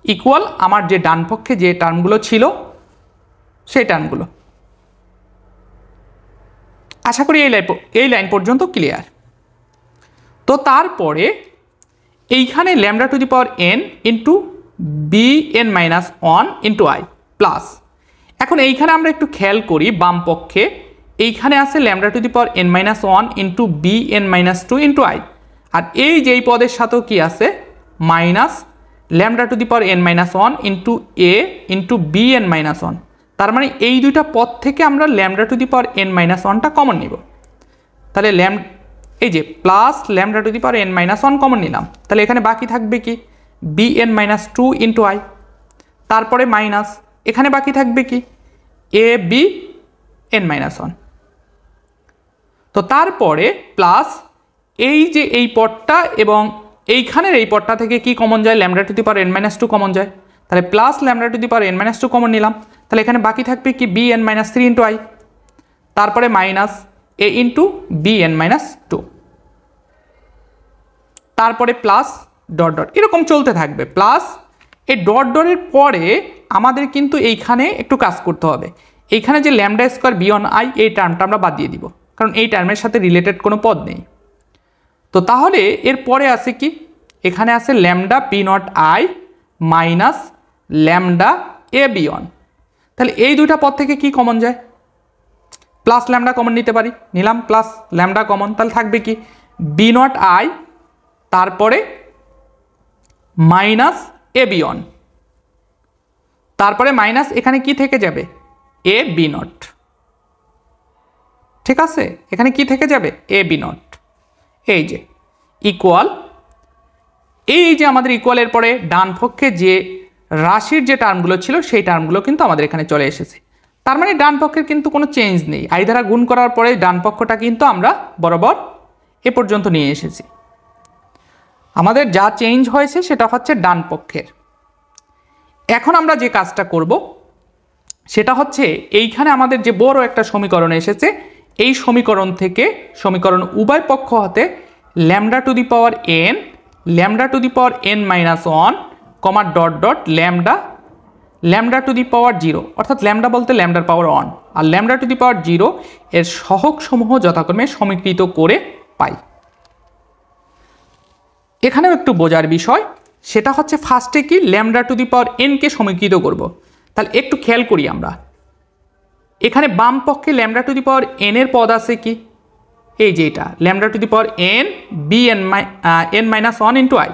ইকুয়াল আমার যে ডান পক্ষে যে টার্মগুলো ছিল সেই টার্মগুলো। আশা করি এই লাইন পর্যন্ত ক্লিয়ার। তো তারপরে এইখানে lambda to the power N into B N minus one into I plus, এখন এইখানে আমরা একটু খেয়াল করি বাম পক্ষে এইখানে আছে lambda to the power N minus one into B N minus two into I, আর এই যেই পদের সাথেও কি আছে minus lambda to the power N minus one into A into B N minus one. তার মানে এই দুইটা পদ থেকে আমরা lambda to the power N minus ওয়ানটা কমন নিব। তাহলে এই যে plus lambda to the power N minus one common নিলাম, তাহলে এখানে বাকি থাকবে কি B N minus two into I, তারপরে মাইনাস এখানে বাকি থাকবে কি A B N minus one. তো তারপরে প্লাস এই যে এই পদটা এবং এইখানের এই পদটা থেকে কি কমন যায় lambda to the power N minus two common যায়, তাহলে plus lambda to the power N minus two common নিলাম, তাহলে এখানে বাকি থাকবে কি B N minus three into I, তারপরে minus A into B N minus two, তারপরে প্লাস ডট ডট এরকম চলতে থাকবে। প্লাস এই ডট ডটের পরে আমাদের কিন্তু এইখানে একটু কাজ করতে হবে, এইখানে যে lambda square B on I এই টার্মটা আমরা বাদ দিয়ে দিব, কারণ এই টার্মের সাথে রিলেটেড কোনো পদ নেই। তো তাহলে এর পরে আছে কি এখানে আছে lambda P naught I minus lambda A B one, তাহলে এই দুইটা পদ থেকে কি কমন যায় প্লাস ল্যামডা কমন নিতে পারি, নিলাম প্লাস ল্যামডা কমন, তাহলে থাকবে কি বি নট আই তারপরে মাইনাস এ বি ওয়ান, তারপরে মাইনাস এখানে কি থেকে যাবে এ বি নট, ঠিক আছে এখানে কি থেকে যাবে এ বি নট, এই যে ইকুয়াল এই যে আমাদের ইকুয়ালের পরে ডান পক্ষে যে রাশির যে টার্মগুলো ছিল সেই টার্মগুলো কিন্তু আমাদের এখানে চলে এসেছে। তার মানে ডান পক্ষের কিন্তু কোনো চেঞ্জ নেই, আই দ্বারা গুণ করার পরে ডান পক্ষটা কিন্তু আমরা বরাবর এ পর্যন্ত নিয়ে এসেছি। আমাদের যা চেঞ্জ হয়েছে সেটা হচ্ছে ডান পক্ষের। এখন আমরা যে কাজটা করব সেটা হচ্ছে এইখানে আমাদের যে বড় একটা সমীকরণ এসেছে এই সমীকরণ থেকে সমীকরণ উভয় পক্ষ হতে lambda to the power N lambda to the power N minus one comma dot dot lambda to the power zero, অর্থাৎ ল্যামডা বলতে ল্যামডার পাওয়ার ওয়ান আর lambda to the power zero এর সহগ সমূহ যথাক্রমে সমীকৃত করে পাই। এখানেও একটু বোঝার বিষয় সেটা হচ্ছে ফার্স্টে কি ল্যামডা টু দি পাওয়ার এনকে সমীকৃত করব, তাহলে একটু খেয়াল করি আমরা এখানে বাম পক্ষে lambda to the power N এর পদ আছে কি এই যে এটা lambda to the power N B N minus one into I,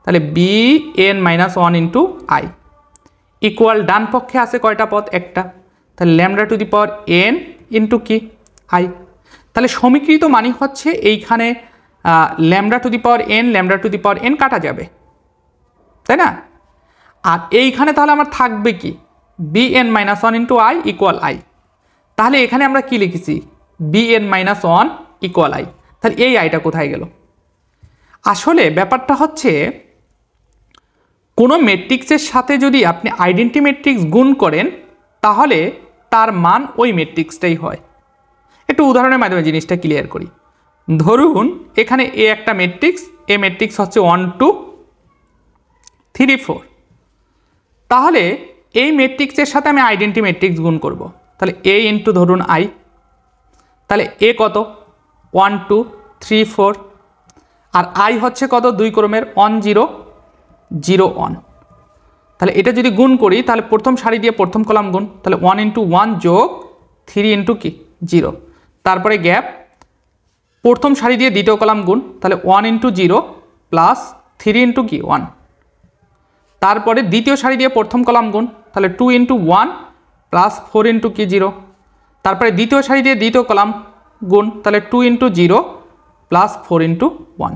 তাহলে B N minus one into I equal ডান পক্ষে আছে কয়টা পদ একটা, তাহলে lambda to the power N into কি আই, তাহলে সমীকৃত মানে হচ্ছে এইখানে lambda to the power N কাটা যাবে তাই না, আর এইখানে তাহলে আমার থাকবে কি B N minus one into I equal I, তাহলে এখানে আমরা কি লিখেছি B N minus one equal I, তাহলে এই আইটা কোথায় গেল। আসলে ব্যাপারটা হচ্ছে কোনো ম্যাট্রিক্সের সাথে যদি আপনি আইডেন্টি ম্যাট্রিক্স গুণ করেন তাহলে তার মান ওই ম্যাট্রিক্সটাই হয়। একটু উদাহরণের মাধ্যমে জিনিসটা ক্লিয়ার করি। ধরুন এখানে এ একটা ম্যাট্রিক্স, এ ম্যাট্রিক্স হচ্ছে 1 2 3 4। তাহলে এই ম্যাট্রিক্সের সাথে আমি আইডেন্টি ম্যাট্রিক্স গুণ করব। তাহলে এ ইন্টু ধরুন আই, তাহলে এ কত 1 2 3 4, আর আই হচ্ছে কত 2 ক্রমের 1 0 0 1। তাহলে এটা যদি গুণ করি তাহলে প্রথম সারি দিয়ে প্রথম কলাম গুণ, তাহলে 1 ইন্টু 1 যোগ 3 ইন্টু কি 0, তারপরে গ্যাপ প্রথম সারি দিয়ে দ্বিতীয় কলাম গুণ, তাহলে 1 ইন্টু 0 প্লাস 3 ইন্টু কি 1, তারপরে দ্বিতীয় সারি দিয়ে প্রথম কলাম গুণ, তাহলে 2 ইন্টু 1 প্লাস 4 ইন্টু কি 0, তারপরে দ্বিতীয় সারি দিয়ে দ্বিতীয় কলাম গুণ, তাহলে 2 ইন্টু 0 প্লাস 4 ইন্টু 1।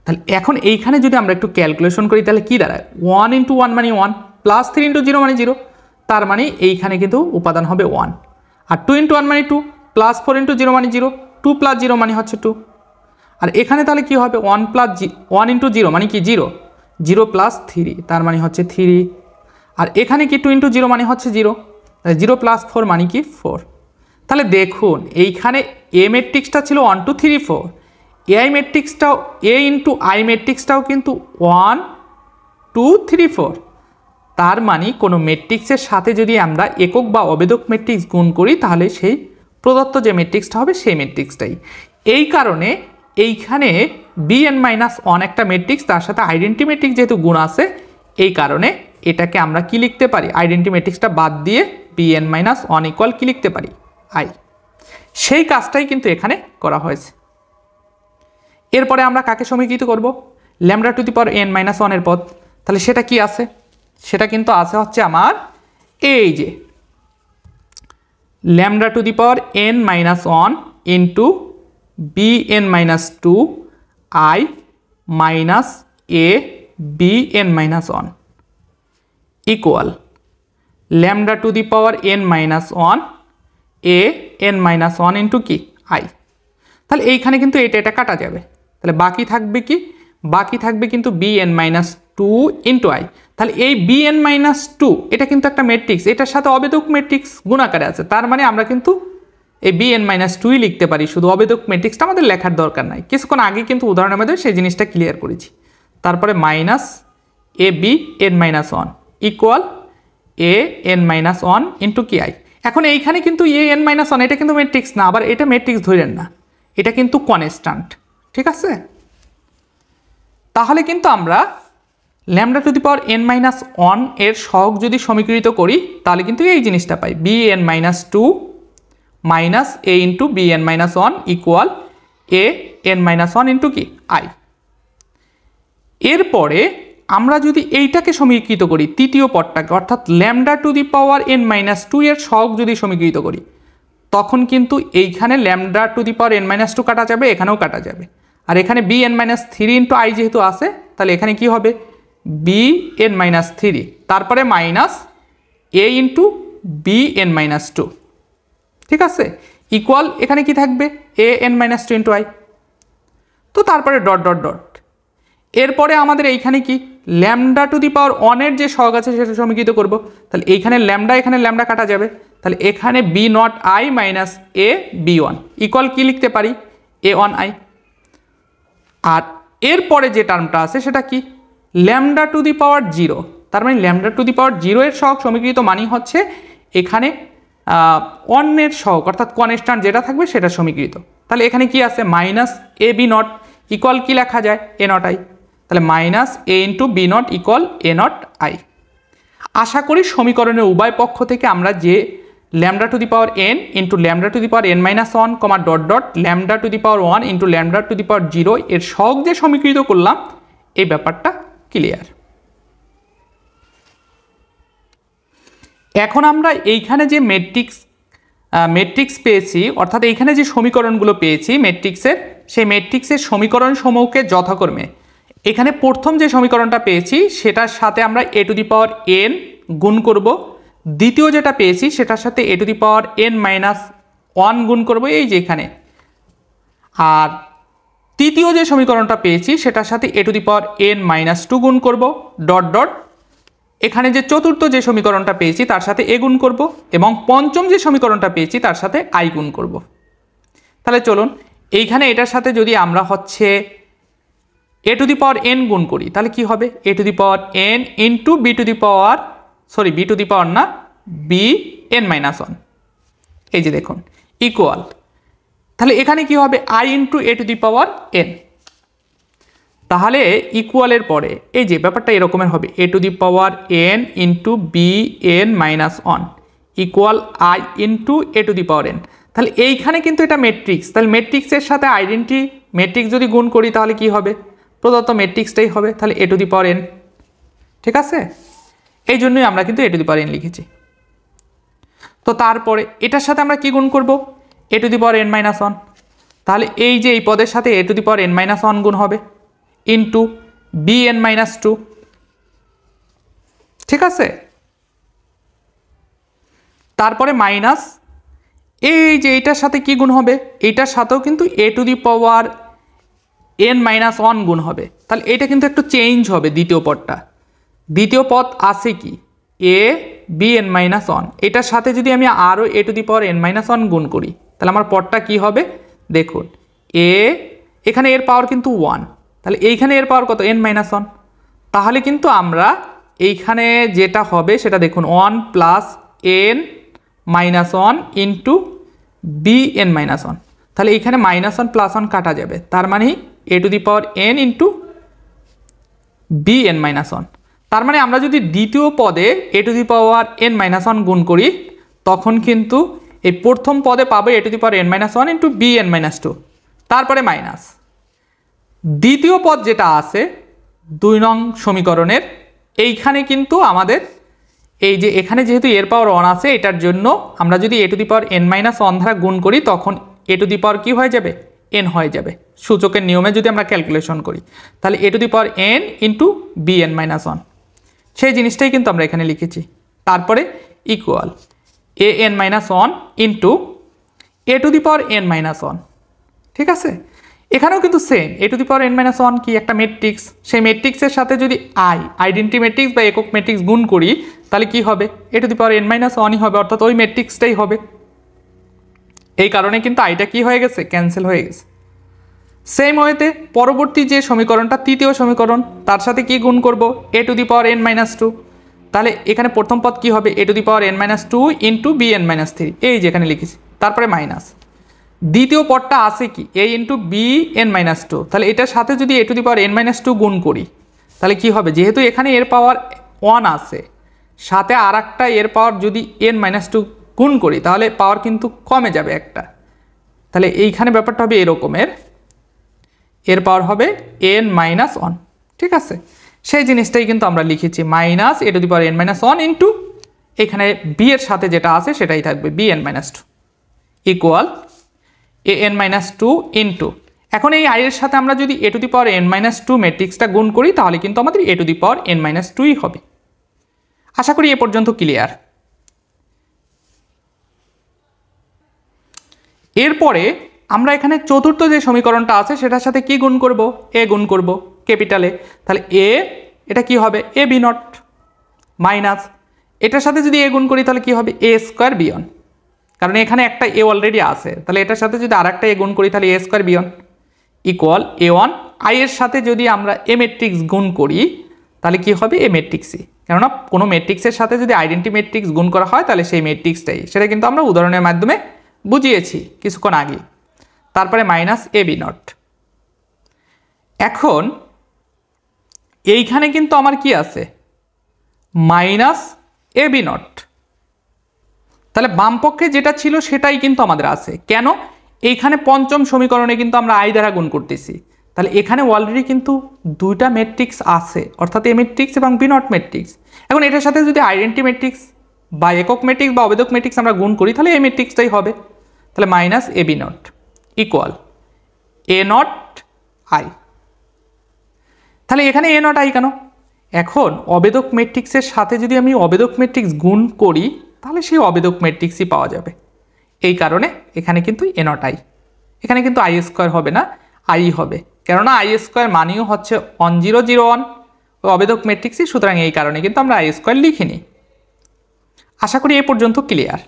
তাহলে এখন এইখানে যদি আমরা একটু ক্যালকুলেশন করি তাহলে কি দাঁড়ায়, 1 ইন্টু 1 মানে 1, প্লাস 3 ইন্টু 0 মানে 0, তার মানে এইখানে কিন্তু উপাদান হবে 1, আর 2 ইন্টু 1 মানে 2, প্লাস 4 ইন্টু 0 মানে 0, 2 প্লাস 0 মানে হচ্ছে 2। আর এখানে তাহলে কি হবে 1 ইন্টু 0 মানে কি 0, 0 প্লাস 3 তার মানে হচ্ছে 3, আর এখানে কি 2 ইন্টু 0 মানে হচ্ছে 0, 0 প্লাস 4 মানে কি 4। তাহলে দেখুন এইখানে এ ম্যাট্রিক্সটা ছিল 1 2 3 4, এআই ম্যাট্রিক্সটাও এ ইন্টু আই ম্যাট্রিক্সটাও কিন্তু 1 2 3 4। তার মানে কোনো ম্যাট্রিক্সের সাথে যদি আমরা একক বা অবেদক ম্যাট্রিক্স গুণ করি তাহলে সেই প্রদত্ত যে ম্যাট্রিক্সটা হবে সেই ম্যাট্রিক্সটাই। এই কারণে এইখানে bn-1 একটা ম্যাট্রিক্স, তার সাথে আইডেন্টি ম্যাট্রিক্স যেহেতু গুণ আছে, এই কারণে এটাকে আমরা কি লিখতে পারি, আইডেন্টি ম্যাট্রিক্সটা বাদ দিয়ে bn-1 ইকুয়াল কি লিখতে পারি আই। সেই কাজটাই কিন্তু এখানে করা হয়েছে। এরপরে আমরা কাকে সমীকৃত করব, lambda to the power n-1 এর পদ। তাহলে সেটা কি আছে, সেটা কিন্তু আছে হচ্ছে আমার এই যে lambda to the power n-1 into bn-2 i minus a bn-1 equal lambda to the power n-1 a n-1 into কি i। তাহলে এইখানে কিন্তু এটা কাটা যাবে, তাহলে বাকি থাকবে কি, বাকি থাকবে কিন্তু bn-2 ইন্টু i। তাহলে এই bn-2 এটা কিন্তু একটা ম্যাট্রিক্স, এটার সাথে অবেদক ম্যাট্রিক্স গুণাকারে আছে, তার মানে আমরা কিন্তু এই bn-2ই লিখতে পারি, শুধু অবেদক ম্যাট্রিক্সটা আমাদের লেখার দরকার নাই। কিছুক্ষণ আগে কিন্তু উদাহরণের মধ্যে সেই জিনিসটা ক্লিয়ার করেছি। তারপরে মাইনাস এ bn-1 ইকুয়াল an-1 ইন্টু কি i। এখন এইখানে কিন্তু an-1 এটা কিন্তু ম্যাট্রিক্স না, আবার এটা ম্যাট্রিক্স ধরেন না, এটা কিন্তু কনস্ট্যান্ট, ঠিক আছে। তাহলে কিন্তু আমরা lambda to the power n-1 এর সহগ যদি সমীকৃত করি তাহলে কিন্তু এই জিনিসটা পাই, bn-2 minus a into bn-1 equal an-1 into কি i। এরপরে আমরা যদি এইটাকে সমীকৃত করি তৃতীয় পদটাকে, অর্থাৎ lambda to the power n-2 এর সহগ যদি সমীকৃত করি, তখন কিন্তু এইখানে lambda to the power n-2 কাটা যাবে, এখানেও কাটা যাবে, আর এখানে bn-3 ইন্টু i যেহেতু আছে, তাহলে এখানে কি হবে bn-3, তারপরে মাইনাস a ইন্টু bn-2, ঠিক আছে, ইকুয়াল এখানে কি থাকবে an-2 ইন্টু i। তো তারপরে ডট ডট ডট। এরপরে আমাদের এইখানে কি ল্যামডা টু দি পাওয়ার 1 এর যে সহগ আছে সেটা সমীকৃত করব। তাহলে এইখানে ল্যামডা কাটা যাবে, তাহলে এখানে b0i minus a b1 equal কি লিখতে পারি a1i। আর এরপরে যে টার্মটা আছে সেটা কি ল্যামডা টু দি পাওয়ার 0, তার মানে ল্যামডা টু দি পাওয়ার 0 এর সহগ সমীকৃত মানে হচ্ছে এখানে 1 এর সহগ অর্থাৎ কনস্ট্যান্ট যেটা থাকবে সেটা সমীকৃত। তাহলে এখানে কি আছে মাইনাস a b0 ইকুয়াল কি লেখা যায় a0i, তাহলে minus a into b0 equal a0i। আশা করি সমীকরণের উভয় পক্ষ থেকে আমরা যে lambda to the power n into lambda to the power n-1 comma dot dot lambda to the power 1 into lambda to the power 0 এর সহগ যে সমীকৃত করলাম এই ব্যাপারটা ক্লিয়ার। এখন আমরা এইখানে যে ম্যাট্রিক্স পেয়েছি, অর্থাৎ এইখানে যে সমীকরণগুলো পেয়েছি ম্যাট্রিক্সের, সেই ম্যাট্রিক্সের সমীকরণ সমূহকে যথাক্রমে এখানে প্রথম যে সমীকরণটা পেয়েছি সেটার সাথে আমরা a to the power n গুণ করব, দ্বিতীয় যেটা পেয়েছি সেটার সাথে a to the power n-1 গুণ করব এই যে এখানে, আর তৃতীয় যে সমীকরণটা পেয়েছি সেটার সাথে a to the power n-2 গুণ করব ডট ডট। এখানে যে চতুর্থ যে সমীকরণটা পেয়েছি তার সাথে a গুণ করব, এবং পঞ্চম যে সমীকরণটা পেয়েছি তার সাথে i গুণ করব। তাহলে চলুন এইখানে এটার সাথে যদি আমরা হচ্ছে a to the power n গুণ করি তাহলে কি হবে a to the power n into b to the power b to the power না b n মাইনাস 1, এই যে দেখুন ইকুয়াল, তাহলে এখানে কি হবে i into a to the power n, তাহলে ইকুয়ালের পরে এই যে ব্যাপারটা এরকমের হবে a to the power n into B N minus 1 equal i into a to the power n। তাহলে এইখানে কিন্তু এটা ম্যাট্রিক্স, তাহলে ম্যাট্রিক্সের সাথে আইডেন্টি ম্যাট্রিক্স যদি গুণ করি তাহলে কি হবে প্রদত্ত ম্যাট্রিক্সটাই হবে, তাহলে a to the power n। ঠিক আছে, এই জন্যই আমরা কিন্তু a to the power n লিখেছি। তো তারপরে এটার সাথে আমরা কি গুণ করব a to the power n minus 1, তাহলে এই যে এই পদের সাথে a to the power n minus 1 গুণ হবে ইন্টু bn মাইনাস 2। ঠিক আছে, তারপরে মাইনাস এই যে এইটার সাথে কি গুণ হবে এইটার সাথেও কিন্তু a to the power n minus 1 গুণ হবে, তাহলে এটা কিন্তু একটু চেঞ্জ হবে দ্বিতীয় পদটা। দ্বিতীয় পদ আছে কি a bn মাইনাস 1, এটার সাথে যদি আমি আরও a to the power n minus 1 গুণ করি তাহলে আমার পদটা কি হবে দেখুন a, এখানে এর পাওয়ার কিন্তু 1, তাহলে এইখানে এর পাওয়ার কত n মাইনাস 1, তাহলে কিন্তু আমরা এইখানে যেটা হবে সেটা দেখুন 1 plus n minus 1 into bn minus 1, তাহলে এইখানে মাইনাস 1 প্লাস 1 কাটা যাবে, তার মানে a to the power n into bn minus 1। তার মানে আমরা যদি দ্বিতীয় পদে a to the power n minus 1 গুণ করি তখন কিন্তু এই প্রথম পদে পাবো a to the power n minus 1 into bn minus 2, তারপরে মাইনাস দ্বিতীয় পদ যেটা আছে 2 নং সমীকরণের এইখানে কিন্তু আমাদের এই যে এখানে যেহেতু এর পাওয়ার 1 আছে এটার জন্য আমরা যদি a to the power n minus 1 দ্বারা গুণ করি তখন a টু দি পাওয়ার কি হয়ে যাবে n হয়ে যাবে, সূচকের নিয়মে যদি আমরা ক্যালকুলেশন করি তাহলে a to the power n into bn minus 1, সেই জিনিসটাই কিন্তু আমরা এখানে লিখেছি। তারপরে equal an minus 1 into a to the power n minus 1। ঠিক আছে, এখানেও কিন্তু same a to the power n minus 1 কি একটা ম্যাট্রিক্স, সেই ম্যাট্রিক্সের সাথে যদি আইডেন্টি ম্যাট্রিক্স বা একক ম্যাট্রিক্স গুণ করি তাহলে কি হবে a to the power n minus 1ই হবে, অর্থাৎ ওই ম্যাট্রিক্সটাই হবে। এই কারণে কিন্তু আইটা কি হয়ে গেছে ক্যান্সেল হয়ে গেছে। সেম ওয়েতে পরবর্তী যে সমীকরণটা তৃতীয় সমীকরণ তার সাথে কি গুণ করব a to the power n minus 2, তাহলে এখানে প্রথম পদ কি হবে a to the power n minus 2 into bn minus 3, এই যে এখানে লিখেছি, তারপরে মাইনাস দ্বিতীয় পদটা আছে কি a ইন্টু bn মাইনাস 2, তাহলে এটার সাথে যদি a to the power n minus 2 গুণ করি তাহলে কি হবে যেহেতু এখানে এর পাওয়ার 1 আছে সাথে আর একটা এর পাওয়ার যদি n মাইনাস 2 গুণ করি তাহলে পাওয়ার কিন্তু কমে যাবে একটা, তাহলে এইখানে ব্যাপারটা হবে এরকমের এর পাওয়ার হবে n মাইনাস 1। ঠিক আছে, সেই জিনিসটাই কিন্তু আমরা লিখেছি minus a to the power n minus 1 into এখানে b এর সাথে যেটা আছে সেটাই থাকবে bn minus 2 equal an minus 2 into, এখন এই i এর সাথে আমরা যদি a to the power n minus 2 ম্যাট্রিক্সটা গুণ করি তাহলে কিন্তু আমাদের a to the power n minus 2ই হবে। আশা করি এ পর্যন্ত ক্লিয়ার। এরপরে আমরা এখানে চতুর্থ যে সমীকরণটা আছে সেটার সাথে কি গুণ করব a গুণ করব ক্যাপিটালে, তাহলে a এটা কি হবে a b নট মাইনাস এটার সাথে যদি a গুণ করি তাহলে কি হবে a স্কয়ার b1, কারণ এখানে একটা a অলরেডি আছে, তাহলে এটার সাথে যদি আরেকটা a গুণ করি তাহলে a square b1 equal a1 i এর সাথে যদি আমরা a ম্যাট্রিক্স গুণ করি তাহলে কি হবে a ম্যাট্রিক্সই, কেননা কোনো ম্যাট্রিক্সের সাথে যদি আইডেন্টি ম্যাট্রিক্স গুণ করা হয় তাহলে সেই ম্যাট্রিক্সটাই, সেটা কিন্তু আমরা উদাহরণের মাধ্যমে বুঝিয়েছি কিছুক্ষণ আগে। তারপরে মাইনাস এ বি নট। এখন এইখানে কিন্তু আমার কি আছে মাইনাস এ বি নট, তাহলে বাম পক্ষে যেটা ছিল সেটাই কিন্তু আমাদের আছে, কেন এইখানে পঞ্চম সমীকরণে কিন্তু আমরা আই দ্বারা গুণ করতেছি, তাহলে এখানে অলরেডি কিন্তু দুইটা ম্যাট্রিক্স আছে অর্থাৎ এ ম্যাট্রিক্স এবং বি নট ম্যাট্রিক্স। এখন এটার সাথে যদি আইডেন্টি ম্যাট্রিক্স বা একক ম্যাট্রিক্স বা অবেদক ম্যাট্রিক্স আমরা গুণ করি তাহলে এই ম্যাট্রিক্সটাই হবে, তাহলে minus A B not equal A not I. তাহলে এখানে এ নট আই কেন, এখন অবেদক ম্যাট্রিক্সের সাথে যদি আমি অবেদক ম্যাট্রিক্স গুণ করি তাহলে সেই অবেদক ম্যাট্রিক্সই পাওয়া যাবে, এই কারণে এখানে কিন্তু এ নট আই, এখানে কিন্তু আই স্কোয়ার হবে না আই হবে, কেননা আই স্কোয়ার মানেও হচ্ছে 1001 ওই অবেদক ম্যাট্রিক্সই, সুতরাং এই কারণে কিন্তু আমরা আই স্কোয়ার লিখিনি। আশা করি এ পর্যন্ত ক্লিয়ার।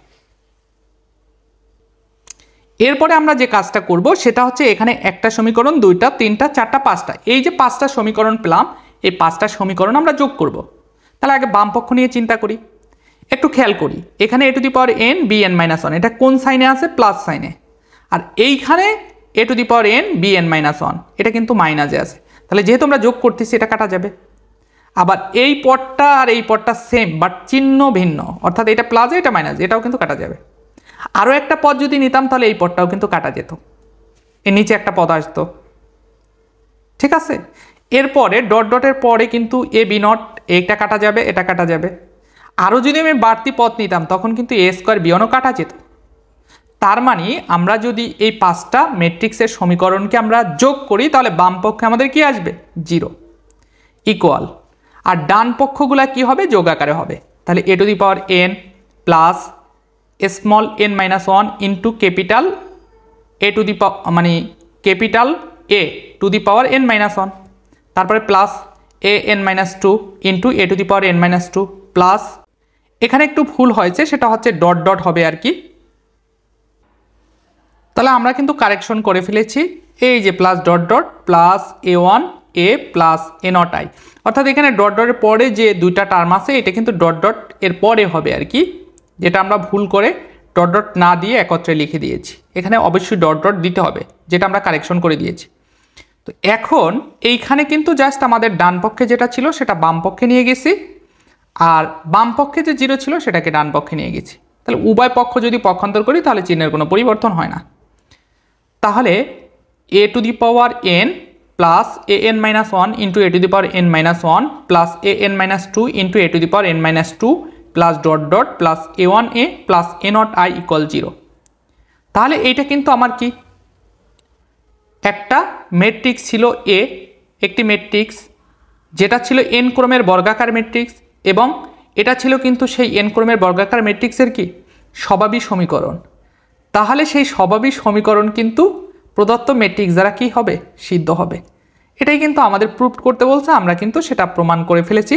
এরপরে আমরা যে কাজটা করব সেটা হচ্ছে এখানে একটা সমীকরণ, দুইটা, তিনটা, চারটা, পাঁচটা, এই যে পাঁচটা সমীকরণ পেলাম, এই পাঁচটা সমীকরণ আমরা যোগ করব। তাহলে আগে বাম পক্ষ নিয়ে চিন্তা করি, একটু খেয়াল করি। এখানে a to the power n bn minus one, এটা কোন সাইনে আছে? প্লাস সাইনে। আর এইখানে a to the power n bn minus one, এটা কিন্তু মাইনাসে আছে। তাহলে যেহেতু আমরা যোগ করতেছি, এটা কাটা যাবে। আবার এই পদটা আর এই পদটা সেম, বাট চিহ্ন ভিন্ন, অর্থাৎ এটা প্লাসে এটা মাইনাস, এটাও কিন্তু কাটা যাবে। আরও একটা পদ যদি নিতাম তাহলে এই পদটাও কিন্তু কাটা যেত, এর নিচে একটা পদ আসতো। ঠিক আছে, এরপরে ডট ডটের পরে কিন্তু এ বি নট, এইটা কাটা যাবে, এটা কাটা যাবে। আরও যদি আমি বাড়তি পদ নিতাম তখন কিন্তু এ স্কোয়ার বিয়নও কাটা যেত। তার মানে আমরা যদি এই পাঁচটা ম্যাট্রিক্সের সমীকরণকে আমরা যোগ করি তাহলে বাম পক্ষে আমাদের কি আসবে? 0 ইকুয়াল। আর ডান পক্ষগুলা কি হবে? যোগ আকারে হবে। তাহলে a to the power n plus small n minus one into capital a to the মানে capital a to the power n minus one, তারপরে plus a n minus two into a to the power n minus two, plus এখানে একটু ভুল হয়েছে, সেটা হচ্ছে dot dot হবে আর কি। তাহলে আমরা কিন্তু কারেকশন করে ফেলেছি, এই যে plus dot dot plus a1 a plus a naught i, অর্থাৎ এখানে ডট ডটের পরে যে দুইটা টার্ম আছে এটা কিন্তু ডট ডট এর পরে হবে আর কি, যেটা আমরা ভুল করে ডট ডট না দিয়ে একত্রে লিখে দিয়েছি। এখানে অবশ্যই ডট ডট দিতে হবে, যেটা আমরা কারেকশন করে দিয়েছি। তো এখন এইখানে কিন্তু জাস্ট আমাদের ডান পক্ষে যেটা ছিল সেটা বাম পক্ষে নিয়ে গেছি, আর বাম পক্ষে যে 0 ছিল সেটাকে ডান পক্ষে নিয়ে গেছি। তাহলে উভয় পক্ষ যদি পক্ষান্তর করি তাহলে চিহ্নের কোনো পরিবর্তন হয় না। তাহলে a to the power n plus a n minus one into a to the power n minus one plus a n minus two into a to the power n minus two plus dot dot plus a1 a plus a naught i equal 0। তাহলে এইটা কিন্তু আমার কি একটা matrix ছিল a, একটি matrix যেটা ছিল n ক্রমের বর্গাকার ম্যাট্রিক্স, এবং এটা ছিল কিন্তু সেই n ক্রমের বর্গাকার ম্যাট্রিক্সের কি স্বভাবী সমীকরণ। তাহলে সেই স্বভাবী সমীকরণ কিন্তু প্রদত্ত ম্যাট্রিক্স দ্বারা কি হবে? সিদ্ধ হবে। এটাই কিন্তু আমাদের প্রুভ করতে বলছে, আমরা কিন্তু সেটা প্রমাণ করে ফেলেছি।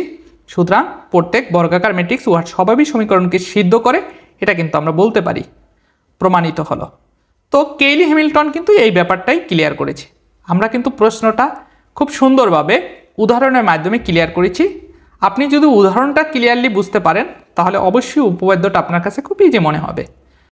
সুতরাং প্রত্যেক বর্গাকার ম্যাট্রিক্স উহার স্বভাবী সমীকরণকে সিদ্ধ করে, এটা কিন্তু আমরা বলতে পারি প্রমাণিত হলো। তো কেইলি হ্যামিল্টন কিন্তু এই ব্যাপারটাই ক্লিয়ার করেছে। আমরা কিন্তু প্রশ্নটা খুব সুন্দরভাবে উদাহরণের মাধ্যমে ক্লিয়ার করেছি। আপনি যদি উদাহরণটা ক্লিয়ারলি বুঝতে পারেন তাহলে অবশ্যই উপপাদ্যটা আপনার কাছে খুব ইজি মনে হবে।